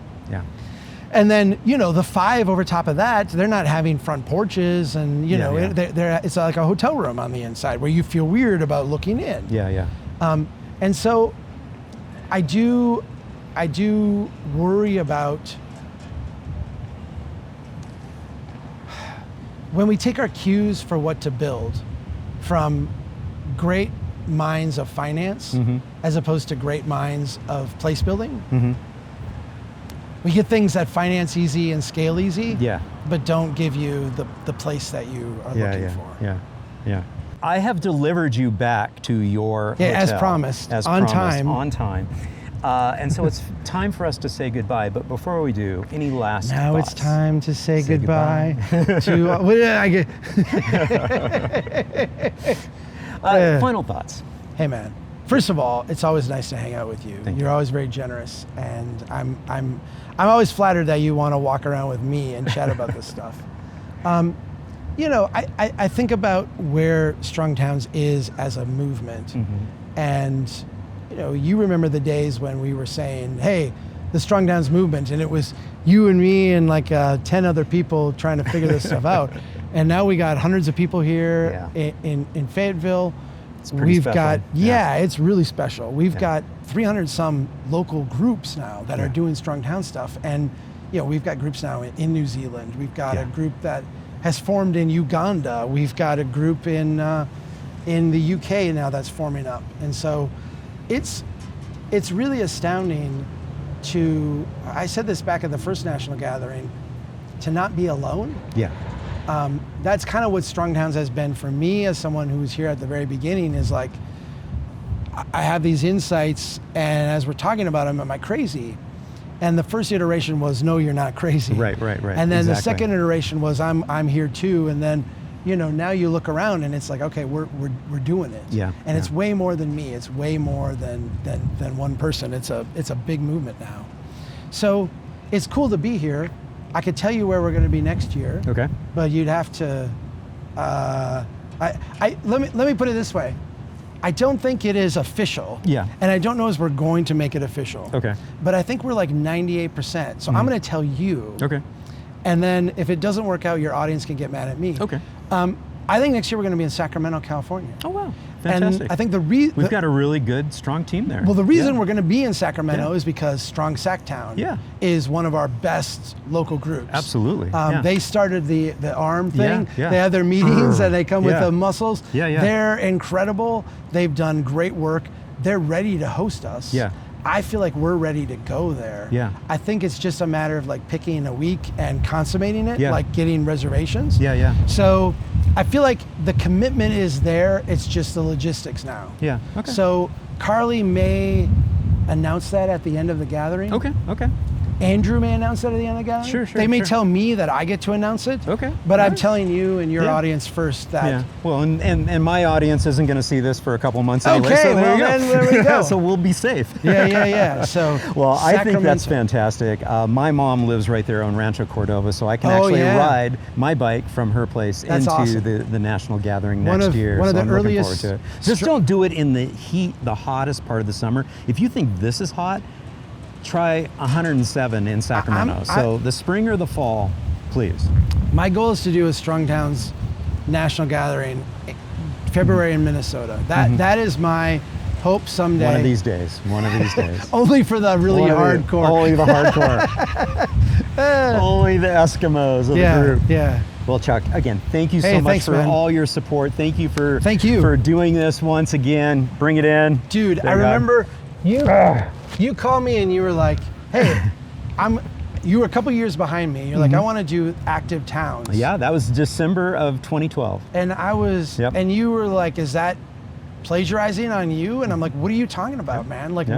And then, the 5 over top of that, they're not having front porches and, it's like a hotel room on the inside where you feel weird about looking in. Yeah. And so I do worry about when we take our cues for what to build from great minds of finance as opposed to great minds of place building. We get things that finance easy and scale easy, but don't give you the place that you are looking for. Yeah. I have delivered you back to your hotel. As promised, on time. And so it's time for us to say goodbye. But before we do, any last Now thoughts? it's time to say goodbye to. What did I get? Final thoughts. Hey man, first of all, it's always nice to hang out with you. Thank You're you. always very generous, and I'm always flattered that you want to walk around with me and chat about this stuff. I think about where Strong Towns is as a movement, and you remember the days when we were saying, hey, the Strong Towns movement, and it was you and me and like 10 other people trying to figure this stuff out. And now we got hundreds of people here in Fayetteville. It's pretty We've special. got, it's really special. We've got 300 some local groups now that are doing Strong Town stuff. And we've got groups now in New Zealand. We've got a group that has formed in Uganda. We've got a group in the UK now that's forming up. And so it's really astounding I said this back at the first national gathering, to not be alone. Yeah. That's kind of what Strong Towns has been for me as someone who was here at the very beginning, is like, I have these insights, and as we're talking about them, am I crazy? And the first iteration was, no, you're not crazy. Right. And then the second iteration was, I'm here too. And then, now you look around and it's like, okay, we're doing it. Yeah. And it's way more than me. It's way more than one person. It's a big movement now. So it's cool to be here. I could tell you where we're going to be next year. Okay. But you'd have to. Let me put it this way. I don't think it is official. Yeah. And I don't know as we're going to make it official. Okay. But I think we're like 98%. So I'm going to tell you. Okay. And then if it doesn't work out, your audience can get mad at me. Okay. I think next year we're going to be in Sacramento, California. Oh, wow. Fantastic. And I think we've got a really good, strong team there. Well, the reason we're going to be in Sacramento is because Strong Sacktown is one of our best local groups. Absolutely. They started the arm thing. Yeah. They have their meetings and they come with the muscles. Yeah. They're incredible. They've done great work. They're ready to host us. Yeah. I feel like we're ready to go there. Yeah. I think it's just a matter of like picking a week and consummating it, Yeah. like getting reservations. Yeah. So I feel like the commitment is there. It's just the logistics now. Yeah. Okay. So Carly may announce that at the end of the gathering. Okay. Andrew may announce that at the end of the gathering. Sure. They may tell me that I get to announce it. Okay. But I'm Alright. telling you and your Yeah. audience first that. Yeah. Well, and my audience isn't going to see this for a couple months anyway. Okay, So well, then there we go. So we'll be safe. Yeah. So. Well, I think that's Sacramento. fantastic. My mom lives right there on Rancho Cordova, so I can actually ride my bike from her place That's into awesome. the national gathering One next of- year. one of so the I'm looking earliest forward to it. Just don't do it in the heat, the hottest part of the summer. If you think this is hot, try 107 in Sacramento. So the spring or the fall, Please. My goal is to do a Strong Towns national gathering, February in Minnesota. That is my hope someday. One of these days. Only for the really hardcore. Only the hardcore. Only the Eskimos of the group. Yeah. Well, Chuck, again, thank you so much for all your support. Thank you for doing this once again. Bring it in. Dude, I remember you called me and you were like, hey, you were a couple years behind me. You're like, I want to do Active Towns. Yeah, that was December of 2012. And I was, and you were like, is that plagiarizing on you? And I'm like, what are you talking about, man? Like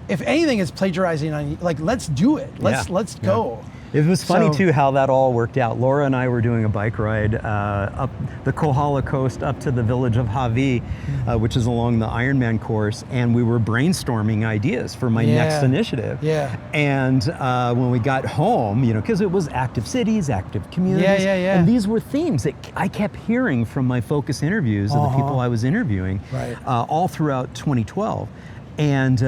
if anything, it's plagiarizing on you. Like, let's do it. Let's go. It was funny too how that all worked out. Laura and I were doing a bike ride up the Kohala coast up to the village of Hawi, which is along the Ironman course, and we were brainstorming ideas for my next initiative. Yeah. And when we got home, because it was active cities, active communities, and these were themes that I kept hearing from my focus interviews of the people I was interviewing all throughout 2012. And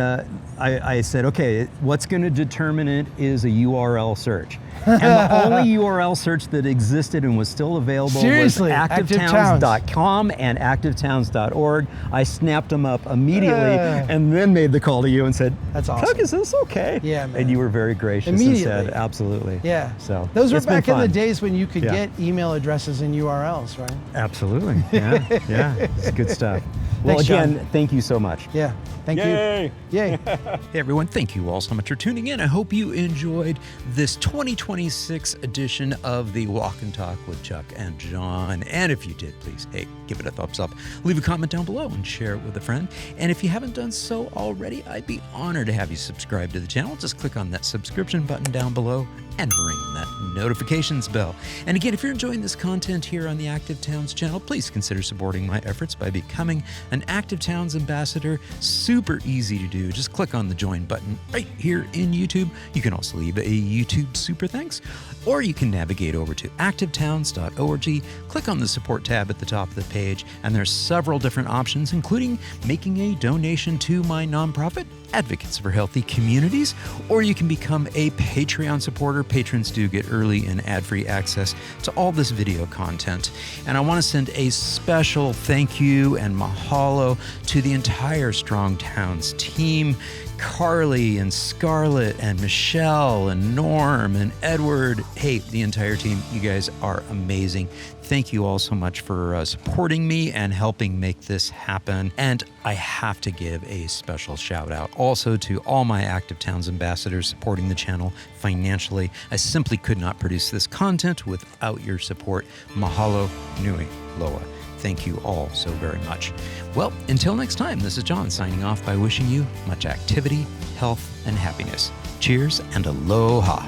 I said, okay, what's going to determine it is a URL search. And the only URL search that existed and was still available was activetowns.com and activetowns.org. I snapped them up immediately and then made the call to you and said, that's awesome. Chuck, is this okay? Yeah, man. And you were very gracious and said, absolutely. Yeah. So those were back in the days when you could get email addresses and URLs, right? Absolutely. Yeah. It's good stuff. Well, Thanks, again, John. thank you so much. Yeah, thank you. Yay! Hey everyone, thank you all so much for tuning in. I hope you enjoyed this 2026 edition of the Walk and Talk with Chuck and John. And if you did, please, hey, give it a thumbs up. Leave a comment down below and share it with a friend. And if you haven't done so already, I'd be honored to have you subscribe to the channel. Just click on that subscription button down below and ring that notifications bell. And again, if you're enjoying this content here on the Active Towns channel, please consider supporting my efforts by becoming an Active Towns ambassador. Super easy to do. Just click on the join button right here in YouTube. You can also leave a YouTube super thanks, or you can navigate over to activetowns.org, click on the support tab at the top of the page, and there's several different options, including making a donation to my nonprofit, Advocates for Healthy Communities, or you can become a Patreon supporter. Patrons do get early and ad-free access to all this video content. And I want to send a special thank you and mahalo to the entire Strong Towns team. Carly and Scarlett and Michelle and Norm and Edward. Hey, the entire team, you guys are amazing. Thank you all so much for supporting me and helping make this happen. And I have to give a special shout out also to all my Active Towns ambassadors supporting the channel financially. I simply could not produce this content without your support. Mahalo nui loa. Thank you all so very much. Well, until next time, this is John signing off by wishing you much activity, health, and happiness. Cheers and aloha.